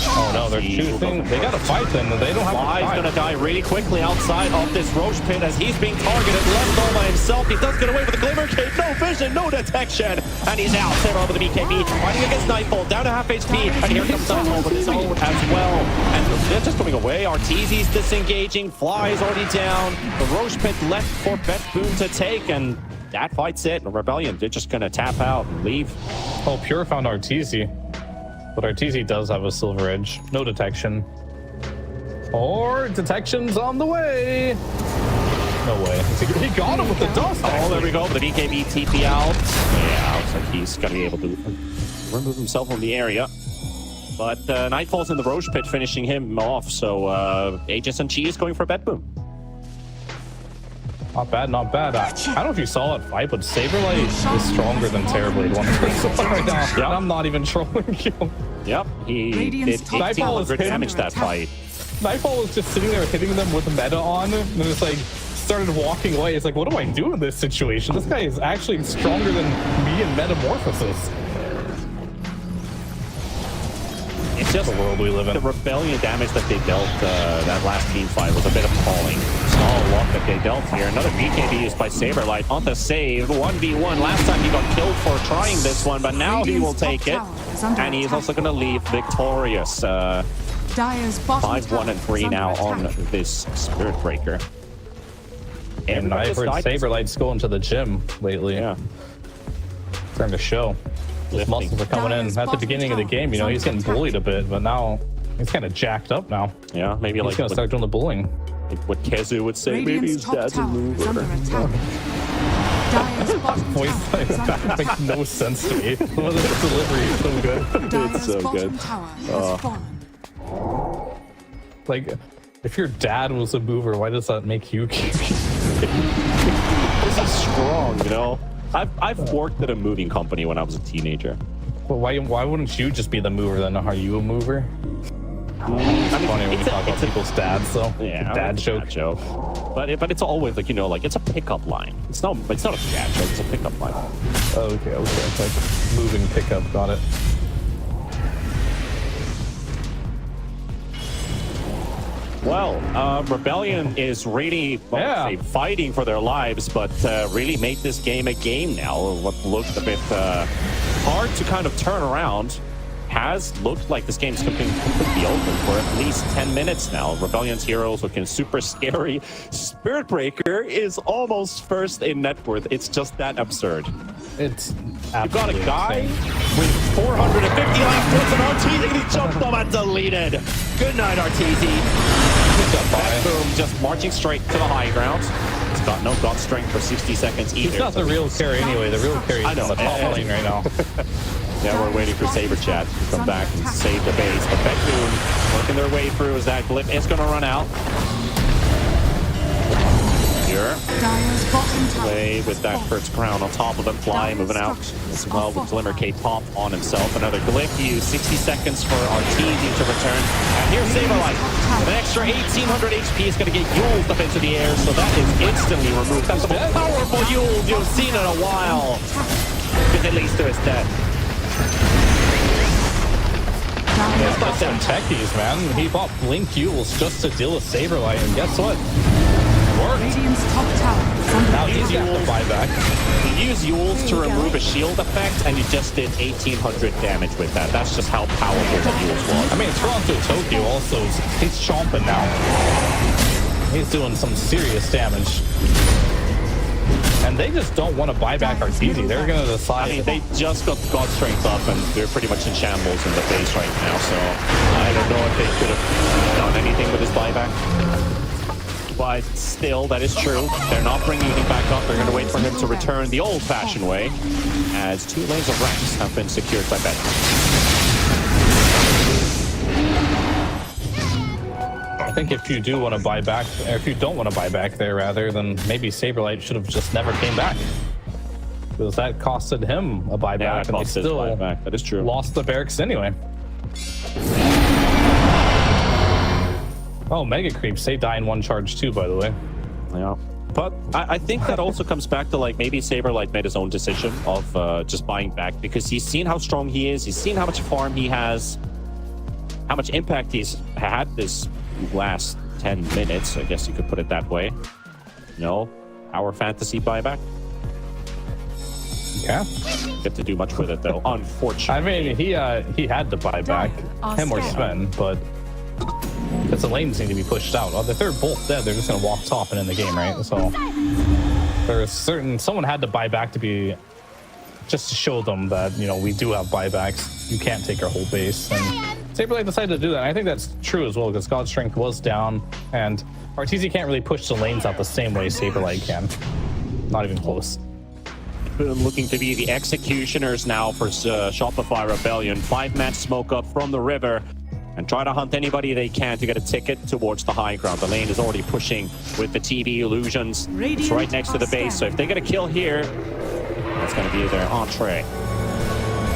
Oh no, they're choosing. They gotta fight then. They don't have Fly's to fight. gonna die really quickly outside of this Roche pit as he's being targeted, left all by himself. He does get away with the Glimmer Cape, no vision, no detection, and he's out. Saber over the BKB, fighting against Nightfall, down to half HP, and here comes Nightfall with his own as well. And they're just coming away. Arteezy's disengaging, Fly is already down. The Roche pit left for BetBoom to take, and that fight's it. Rebellion, they're just gonna tap out and leave. Oh, Pure found Arteezy. But Arteezy does have a Silver Edge. No detection. Or detection's on the way. No way. He got him with the dust. Oh, there we go. The BKB TP out. Yeah, looks like he's going to be able to remove himself from the area. But Nightfall's in the Roche pit, finishing him off. So Aegis and Chi is going for BetBoom. Not bad, not bad. I don't know if you saw that fight, but Saberlight is stronger than Terrorblade 1 right now. Yep. And I'm not even trolling you. Yep, he Radiant's did top Nightfall is 1,800 tower is damage under that attack. fight. Nightfall was just sitting there hitting them with meta on, and it's like started walking away. It's like, what do I do in this situation? This guy is actually stronger than me in Metamorphosis. It's just The world we live in. the Rebellion damage that they dealt that last team fight was a bit appalling. Small luck that they dealt here. Another BKB used by Saberlight on the save. 1v1. Last time he got killed for trying this one, but now he will take it. And he's also going to leave victorious. Dire's bottom 5-1 tower and 3 is under now on attack. this Spirit Breaker. And I've heard Saberlight's going to the gym lately. Yeah. Starting to show. His Lifting. muscles are coming in. At the beginning of the game, you know, he's getting bullied a bit, but now he's kind of jacked up now. Yeah, maybe He's like gonna start doing the bullying. what Kezu would say. Maybe Radiant's his top dad's a tower is under mover. attack. Dire's bottom Voice tower like is under that makes attack. no sense to me. Well, the delivery is so good. Dire's so bottom good. tower has fallen. Like, if your dad was a mover, why does that make you keep? This is strong, you know. I've worked at a moving company when I was a teenager. Well, why wouldn't you just be the mover then? Are you a mover? It's funny when you talk about people's dads, though. Yeah, Dad it's a joke. dad joke. But it's always like, you know, like it's a pickup line. It's not a dad joke. It's a pickup line. Okay. It's like moving pickup. Got it. Well, Rebellion is really Yeah. fighting for their lives, but really made this game a game now. What looked a bit hard to kind of turn around has looked like this game's completely open for at least 10 minutes now. Rebellion's heroes looking super scary. Spirit Breaker is almost first in net worth. It's just that absurd. It's You've got a absolutely guy insane. with 450 life points and Arteezy, and he jumped them and deleted. Good night, Arteezy. Boom, just marching straight to the high ground. He's got no god strength for 60 seconds either. He's not the real carry anyway. The real carry I is know. on the top lane right now. Yeah, we're waiting for Saber Chat to come back and save the base. But BetBoom working their way through as that Glip is going to run out. Here, Dire's bottom tower play with has that fallen. Kurt's crown on top of him, Fly moving out as well with Glimmer Cape pop on himself. Another Glip used 60 seconds for Arteezy to return. And here's Saberlight. An extra 1800 HP is going to get Yules up into the air, so that is instantly removed. That's the most powerful Yules you've seen in a while. Because at least there's that. Dire's It's not them bottom techies, man. He bought Blink Yules just to deal with Saberlight, and guess what? Worked. Radiant's top tower is under Now attack. he's got the buyback. You use Yules to remove a shield effect, and you just did 1800 damage with that. That's just how powerful the Yules was. I mean, Toronto Tokyo also, he's chomping now. He's doing some serious damage. And they just don't want to buy back Arteezy. They're going to decide. I mean, they just got God Strength up, and they're pretty much in shambles in the base right now, so I don't know if they could have done anything with his buyback. But still, that is true. They're not bringing him back up. They're going to wait for him to return the old-fashioned way, as 2 lanes of Rex have been secured by Bet. I think if you do want to buy back, or if you don't want to buy back there, rather, then maybe Saberlight should have just never came back. Because that costed him a buyback, Yeah, it and they cost his still buyback. That is true. lost the barracks anyway. Oh, Mega Creeps, they die in one charge too, by the way. Yeah. But I think that also comes back to like maybe Saberlight made his own decision of just buying back because he's seen how strong he is. He's seen how much farm he has, how much impact he's had this last 10 minutes. I guess you could put it that way. No, our fantasy buyback. Yeah. Get to do much with it though, unfortunately. I mean, he had to buy back him or Sven, but because the lanes need to be pushed out. If they're both dead, they're just gonna walk top and in the game, right? So there's someone had to buy back to be just to show them that, you know, we do have buybacks. You can't take our whole base. And Saberlight decided to do that. And I think that's true as well because God's strength was down and RTZ can't really push the lanes out the same way Saberlight can. Not even close. Looking to be the executioners now for Shopify Rebellion. 5-man smoke up from the river and try to hunt anybody they can to get a ticket towards the high ground. The lane is already pushing with the TV illusions. It's right next to the base, so if they get a kill here, that's going to be their entree.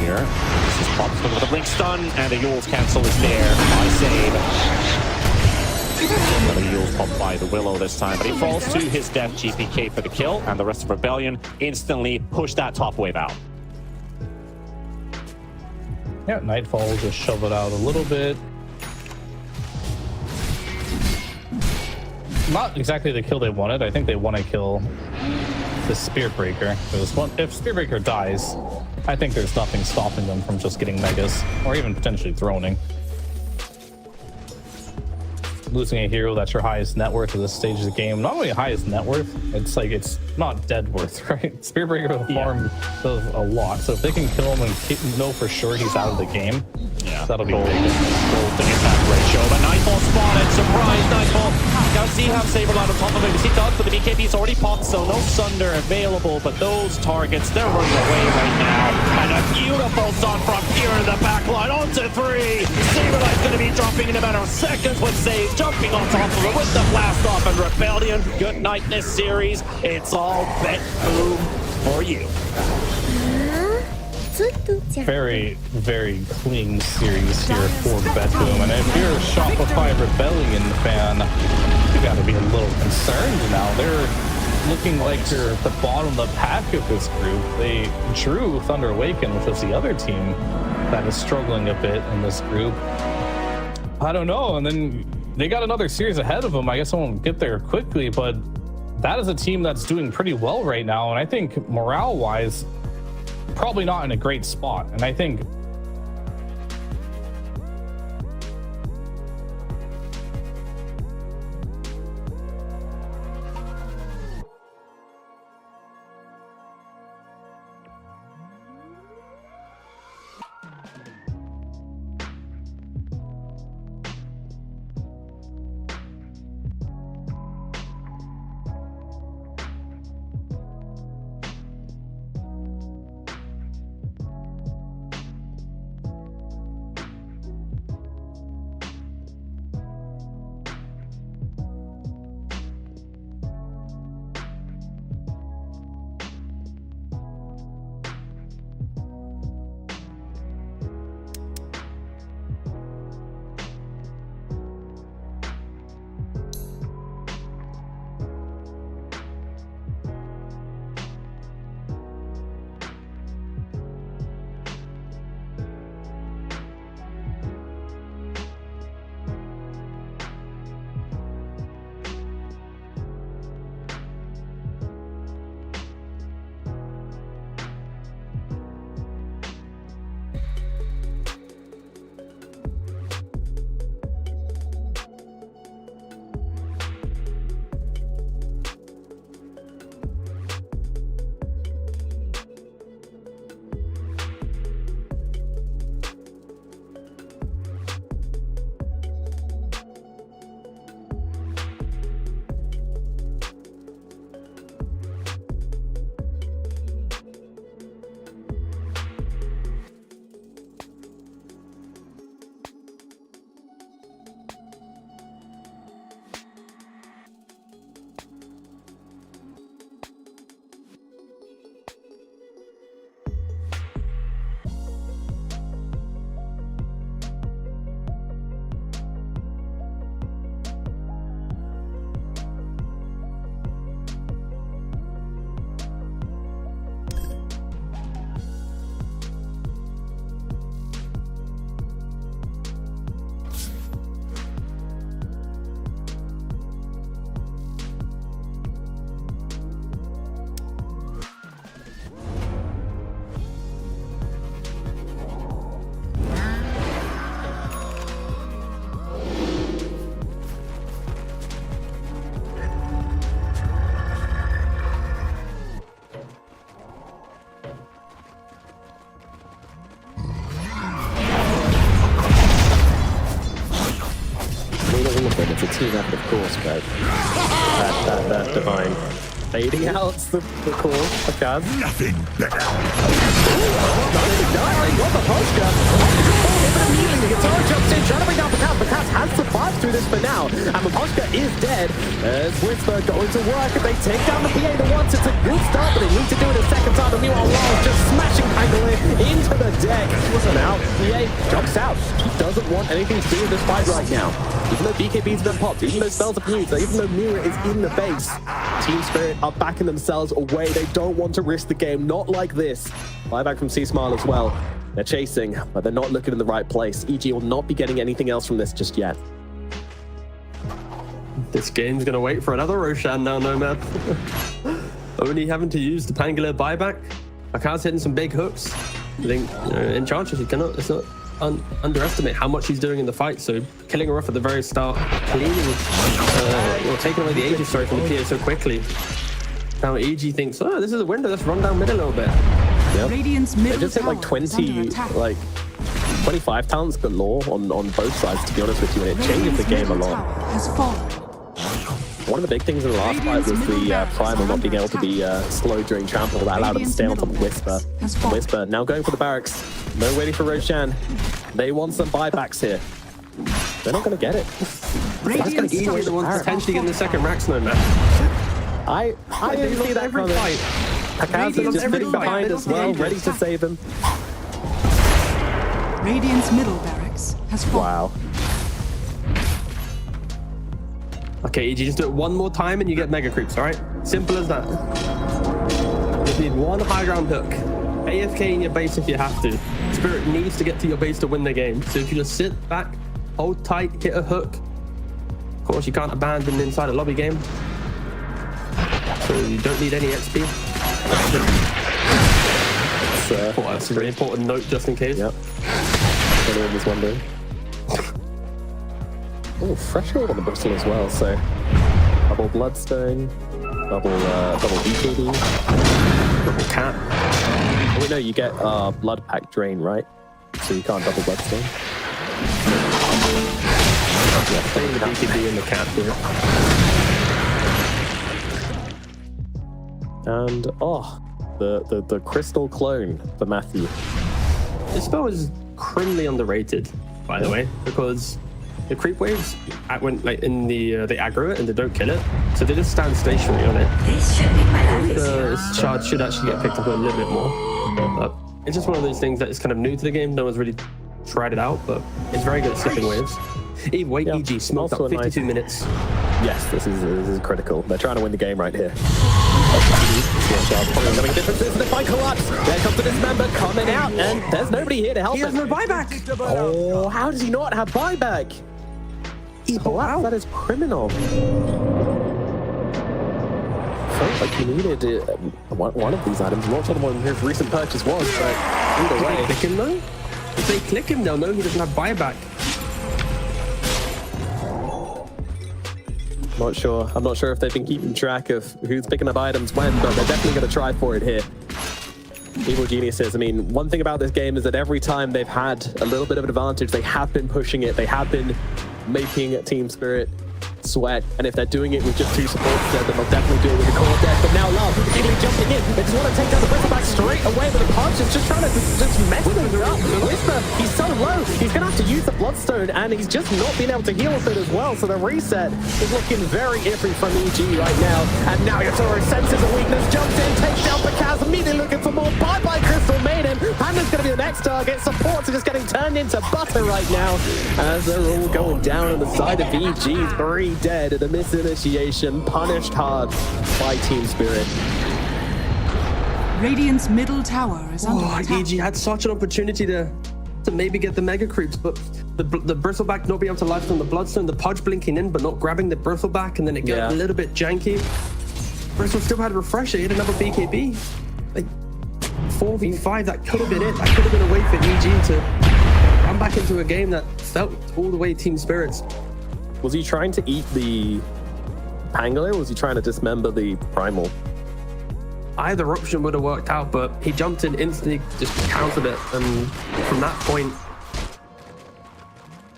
Here, this is Pops with a blink stun, and the Yule's cancel is there. I save. The Yule's popped by the Willow this time, but he falls to his death. GPK for the kill, and the rest of Rebellion instantly push that top wave out. Yeah, Nightfall will just shove it out a little bit. Not exactly the kill they wanted. I think they want to kill the Spearbreaker. If Spearbreaker dies, I think there's nothing stopping them from just getting Megas, or even potentially throning. Losing a hero that's your highest net worth at this stage of the game. Not only highest net worth, it's like it's not dead worth, right? Spearbreaker with the farm does a lot. So if they can kill him and know for sure he's out of the game, that'll be big. To get that ratio, but Nightfall spotted. Surprise, Nightfall. Now see how Saberlight on top of it. He does, but the BKB's already popped, so no Sunder available. But those targets, they're running away right now. And a beautiful stun from here in the back line onto 3. Saberlight's going to be dropping in a matter of seconds with Sage jumping on top of it with the blast off and Rebellion. Good night in this series. It's all bet boom for you. Very, very clean series here for Betboom. And if you're a Shopify Rebellion fan, you got to be a little concerned now. They're looking like they're at the bottom of the pack of this group. They drew Thunder Awaken, which was the other team that is struggling a bit in this group. I don't know. And then they got another series ahead of them. I guess I won't get there quickly, but that is a team that's doing pretty well right now. And I think morale-wise, probably not in a great spot. And I think team effort, of course, but that divine fading out the core of Kaz. Nothing better. Got the Polska. Immediately, Guitar jumps in, trying to bring down Pakaz. Pakaz has survived through this for now, and Polska is dead. As Whisper going to work, if they take down the PA the once, it's a good start, but they need to do it a second time. And meanwhile, Lars just smashing Pangolin into the deck. So now, PA jumps out. He doesn't want anything to do with this fight right now. Even though BKB's been popped, even though spells are used, even though Mira is in the base, Team Spirit are backing themselves away. They don't want to risk the game, not like this. Buyback from C-Smile as well. They're chasing, but they're not looking in the right place. EG will not be getting anything else from this just yet. This game's gonna wait for another Roshan now, Nomad. Only having to use the Pangolier buyback. Pakaz hitting some big hooks. I think Enchantress, you cannot, let's not underestimate how much he's doing in the fight. So killing her off at the very start, cleaning, taking away the Aegis story from the PA so quickly. Now EG thinks, oh, this is a window, let's run down mid a little bit. Yep. Radiant's They middle just hit tower like is under 20, attack. like 25 talents galore on both sides, to be honest with you, and it changes the game a middle lot. tower has fallen. One of the big things in the last fight was the Primal not being able to be slow during trample. That allowed him to stay on top of Whisper. Whisper now going for the barracks. No waiting for Roshan. They want some buybacks here. They're not going to get it. That's gonna eat away the ones potentially getting the second racks, Nomad. I didn't see that every coming. fight. Pakaz is just every sitting fight. behind They as don't well, see ready to save him. Radiant's middle barracks has fallen. Wow. Okay, EG, just do it one more time and you get mega creeps, all right? Simple as that. Just need one high ground hook. AFK in your base if you have to. Spirit needs to get to your base to win the game. So if you just sit back, hold tight, hit a hook. Of course, you can't abandon inside a lobby game. So you don't need any XP. That's a really important note just in case. Yep. Anyone was wondering. Oh, fresh hold on the bristle as well, so double bloodstone, double BKB, Double cat. oh wait, no, you get blood pack drain, right? So you can't double bloodstone. Yeah, playing the BKB and the cat here. And oh, the crystal clone for Matthew. This spell is criminally underrated, by the way, because the creep waves when like in the they aggro it and they don't kill it, so they just stand stationary on it. This should be my life. This charge should actually get picked up a little bit more. But it's just one of those things that is kind of new to the game. No one's really tried it out, but it's very good at slipping waves. Either way, Yeah, EG smoked also up a nice- 52 minutes. Yes, this is critical. They're trying to win the game right here. Coming differences in the fight collapse. There comes the dismember coming out, and there's nobody here to help He has him. no buyback. Oh, how does he not have buyback? Collapse, that is criminal. Felt like he needed one of these items. I'm not sure what his recent purchase was, but either If they way. click him though, if they click him, they'll know he doesn't have buyback. I'm not sure if they've been keeping track of who's picking up items when, but they're definitely going to try for it here. Evil Geniuses, I mean, one thing about this game is that every time they've had a little bit of an advantage, they have been pushing it. They have been making Team Spirit sweat. And if they're doing it with just two supports there, then they'll definitely do it with a core deck. But now Love, immediately jumping in. They just want to take down the Whisper back straight away with a punch. It's just trying to just mess things up. Whisper, he's so low. He's going to have to use the Bloodstone, and he's just not being able to heal with it as well. So the reset is looking very iffy from EG right now. And now Yatoro senses a weakness, jumps in, takes down Pakaz, immediately looking for more. Bye-bye Crystal Maiden. Panda's going to be the next target. Supports are just getting turned into butter right now as they're all going down on the side of EG. 3 dead at a misinitiation, punished hard by Team Spirit. Radiant's middle tower is under Oh, attack. EG had such an opportunity to maybe get the mega creeps, but the bristleback not being able to life from the bloodstone, the pudge blinking in but not grabbing the bristleback, and then it got Yeah. a little bit janky. Bristle still had a refresher, he had another BKB. Like 4v5, that could have been it. That could have been a way for EG to run back into a game that felt all the way Team Spirits. Was he trying to eat the Pangolier, or was he trying to dismember the Primal? Either option would have worked out, but he jumped in instantly, just countered it, and from that point,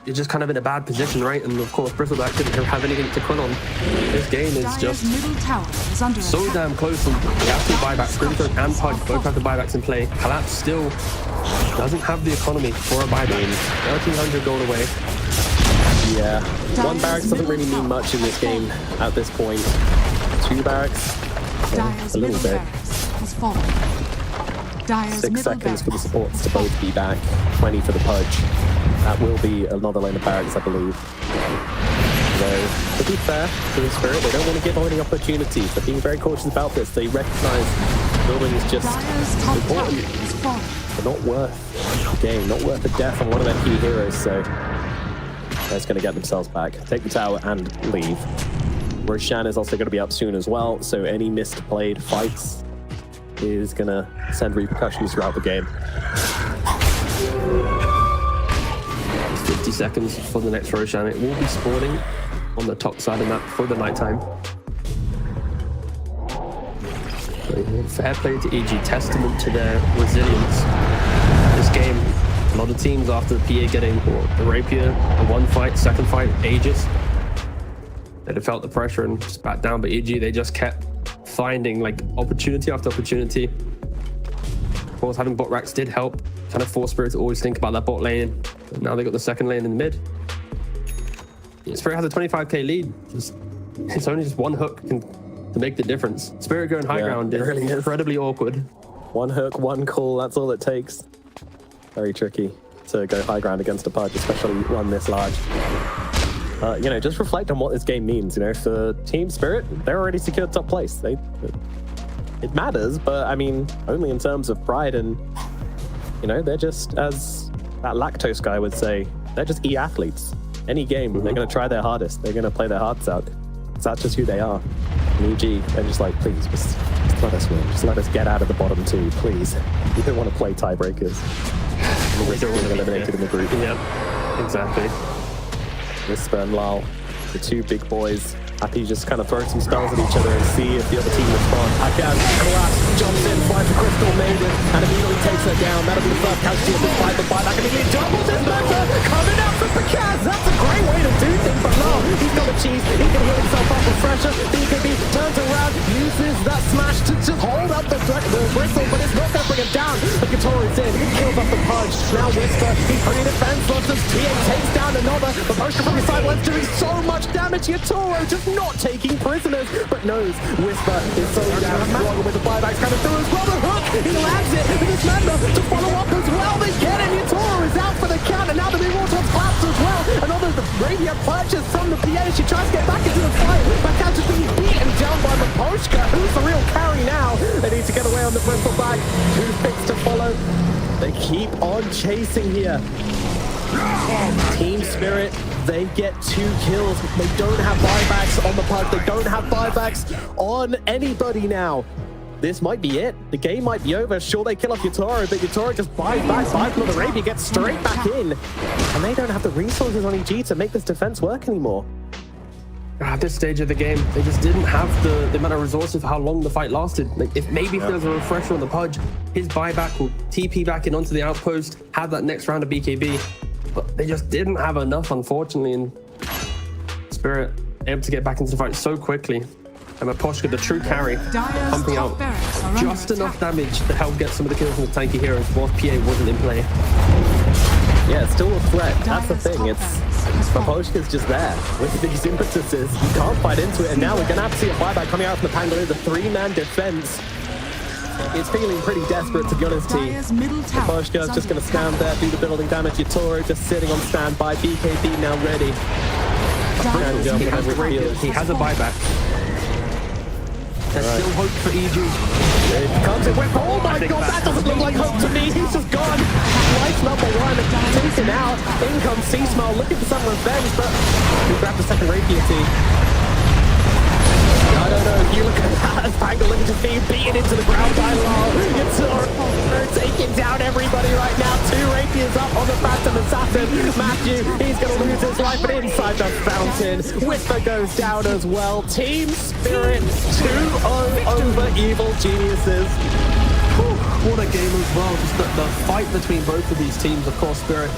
you're just kind of in a bad position, right? And of course, Bristleback didn't have anything to quit on. This game is Dire's just middle tower is under so attack. damn close. And the absolute buyback, Scrimthorpe and Pudge both have the buybacks in play. Collapse still doesn't have the economy for a buyback. 1,300 gold away. Yeah, one barracks doesn't really mean much in this game at this point. Two barracks, Dire's a little middle bit. barracks has fallen. Dire's 6 middle seconds for the barracks supports to has both fallen. be back. 20 for the Pudge. That will be another lane of barracks, I believe. Though, to be fair to the Spirit, they don't want to give away any opportunities. They're being very cautious about this. They recognize building is just Dire's top tower important, has fallen. but not worth the game, not worth the death on one of their key heroes. So they're just going to get themselves back, take the tower, and leave. Roshan is also going to be up soon as well, so any misplayed fights is going to send repercussions throughout the game. 50 seconds for the next Roshan. It will be spawning on the top side of the map for the nighttime. Fair play to EG, testament to their resilience. This game, a lot of teams after the PA getting the Rapier, the one fight, second fight, Aegis, they'd have felt the pressure and just back down, but EG, they just kept finding like opportunity after opportunity. Of course, having bot racks did help, kind of force Spirit to always think about that bot lane. But now they got the second lane in the mid. Spirit has a 25k lead. It's only just one hook to make the difference. Spirit going high ground it is really is. incredibly awkward. One hook, one call, that's all it takes. Very tricky to go high ground against a Pudge, especially one this large. You know, just reflect on what this game means. You know, for Team Spirit, they're already secured top place. It matters, but I mean, only in terms of pride. And you know, they're just, as that lactose guy would say, they're just e-athletes. Any game, they're going to try their hardest. They're going to play their hearts out. That's just who they are. And EG, they're just like, please, just let us win. Just let us get out of the bottom two, please. We don't want to play tiebreakers. And we're still eliminated in the group. Yeah, exactly. Whisper and Lal, the two big boys, happy to just kind of throw some spells at each other and see if the other team responds. Akaz collapse, jumps in, finds the Crystal Maiden, and immediately takes her down. That'll be the first casualty of this fight, but buyback immediately doubles his member, coming out from Akaz. That's a great way to do things, but no, he's got a cheese. He can heal himself up with pressure. BKB turns around, uses that smash to just hold up the Bristle, but it's not going to bring him down. The Katora's in, kills off the Pudge. Now Whisper, he's pretty defenseless as TA takes down another. The motion from his side was doing so much damage. Yatoro just not taking prisoners, but knows Whisper is so down. Strong with the buybacks coming through as well. The hook, he lands it, and his member to follow up as well. They get him. Yatoro is out for the count, and now the big Warthog's collapsed as well. Another Rapier purchase from the PA. She tries to get back into the fight, but catches being beaten down by Maposhka, who's the real carry now. They need to get away on the Bristleback. Toothpicks to follow. They keep on chasing here. Team Spirit, they get 2 kills. They don't have buybacks on the Pudge. They don't have buybacks on anybody now. This might be it. The game might be over. Sure, they kill off Yatoro, but Yatoro just buys back, buys another Rapier, gets straight back in. And they don't have the resources on EG to make this defense work anymore. At this stage of the game, they just didn't have the amount of resources for how long the fight lasted. Like, if there was a refresher on the Pudge, his buyback will TP back in onto the outpost, have that next round of BKB. But they just didn't have enough, unfortunately, and Spirit able to get back into the fight so quickly. And Maposhka, the true carry, Dire's pumping top out barracks are under just enough attack. damage to help get some of the kills from the tanky heroes whilst PA wasn't in play. Yeah, it's still a threat. That's the Dire's thing. top It's barracks has fallen. Maposhka's just there with these impetuses. You can't fight into it, and now we're gonna have to see a buyback coming out from the Pangolin. The 3-man defense is feeling pretty desperate, to be honest. Dire's middle tower is Maposhka's just under gonna stand attack. there, do the building damage. Yatoro just sitting on standby. BKB now ready. Dire's jump middle over tower Rapiers. He has a buyback. There's still hope for EG. It comes in with, oh my god, that doesn't look like hope to me. He's just gone. Life number 1 taken out. In comes Seasmell looking for some revenge, but he grabbed the second Rapier team. I don't know, you look at that, Pangolin just being beaten into the ground by Lal. Yatoro taking down everybody right now. 2 Rapiers up on the Phantom Assassin. Matthew, he's going to lose his life, but inside the fountain, Whisper goes down as well. Team Spirit 2-0 over Evil Geniuses. What a game as well. Just the fight between both of these teams. Of course, Spirit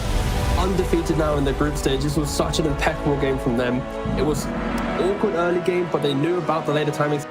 undefeated now in the group stage. This was such an impeccable game from them. It was awkward early game, but they knew about the later timings.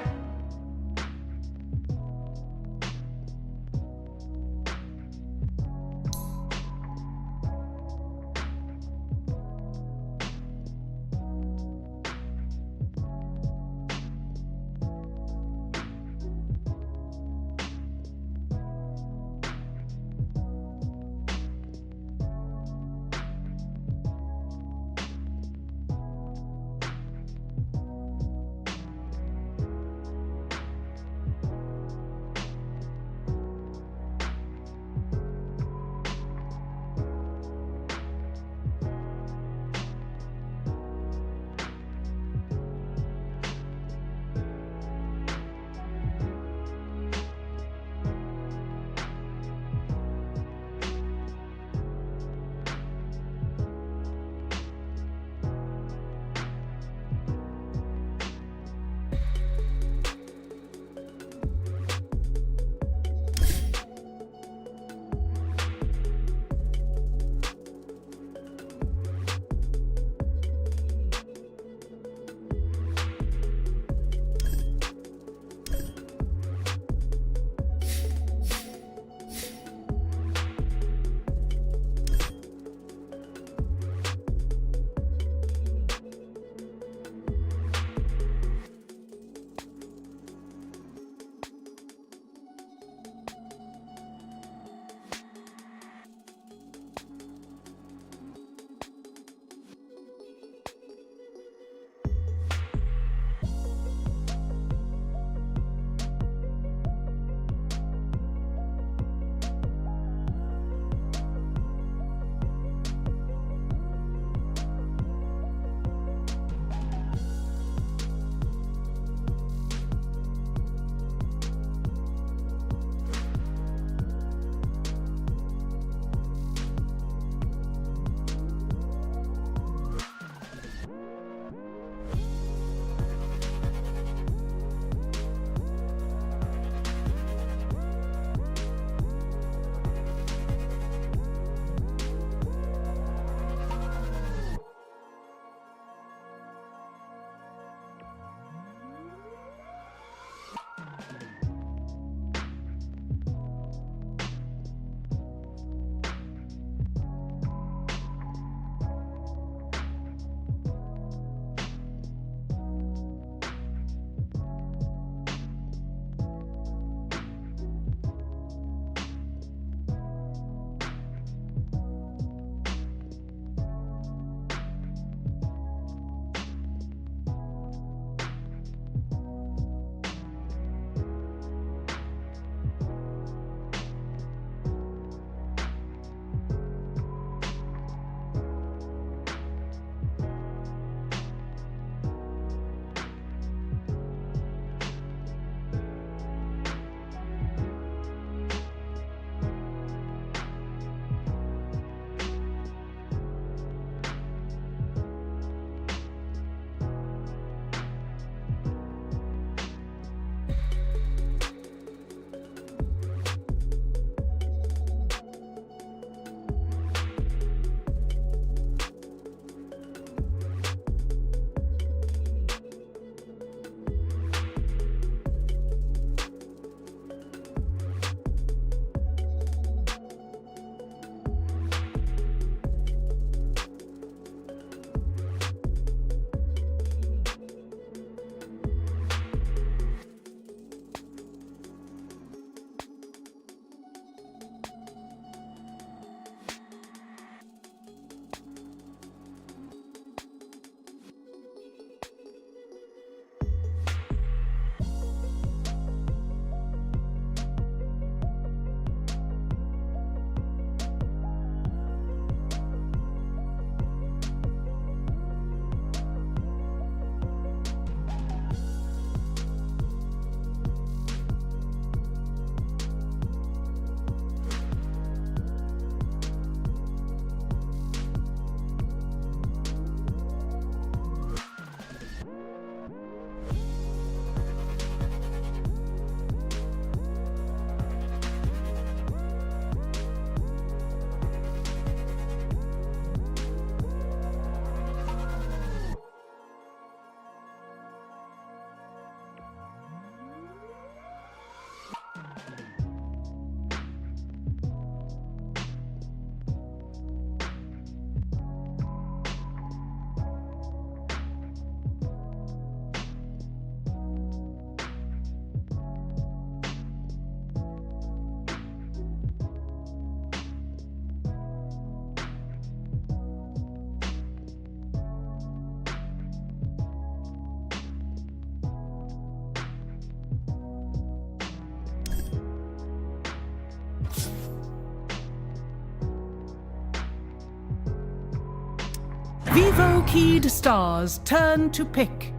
Vivo keyed stars, turn to pick.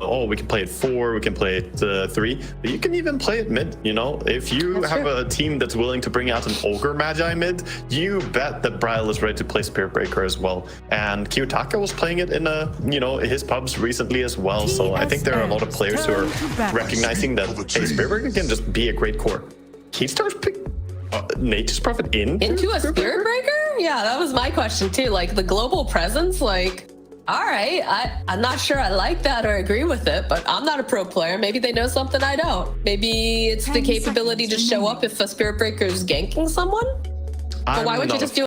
Oh, we can play it 4, we can play it 3, but you can even play it mid, you know? If you have a team that's willing to bring out an Ogre Magi mid, you bet that Bryle is ready to play Spirit Breaker as well. And Kiyotaka was playing it in his pubs recently as well, so I think there are a lot of players who are recognizing that hey, Spirit Breaker can just be a great core. Keystars pick Nature's Prophet into a Spirit Breaker? Yeah, that was my question too. Like the global presence, like, all right, I'm not sure I like that or agree with it, but I'm not a pro player. Maybe they know something I don't. Maybe it's the capability to show up if a Spirit Breaker is ganking someone. But why would you just do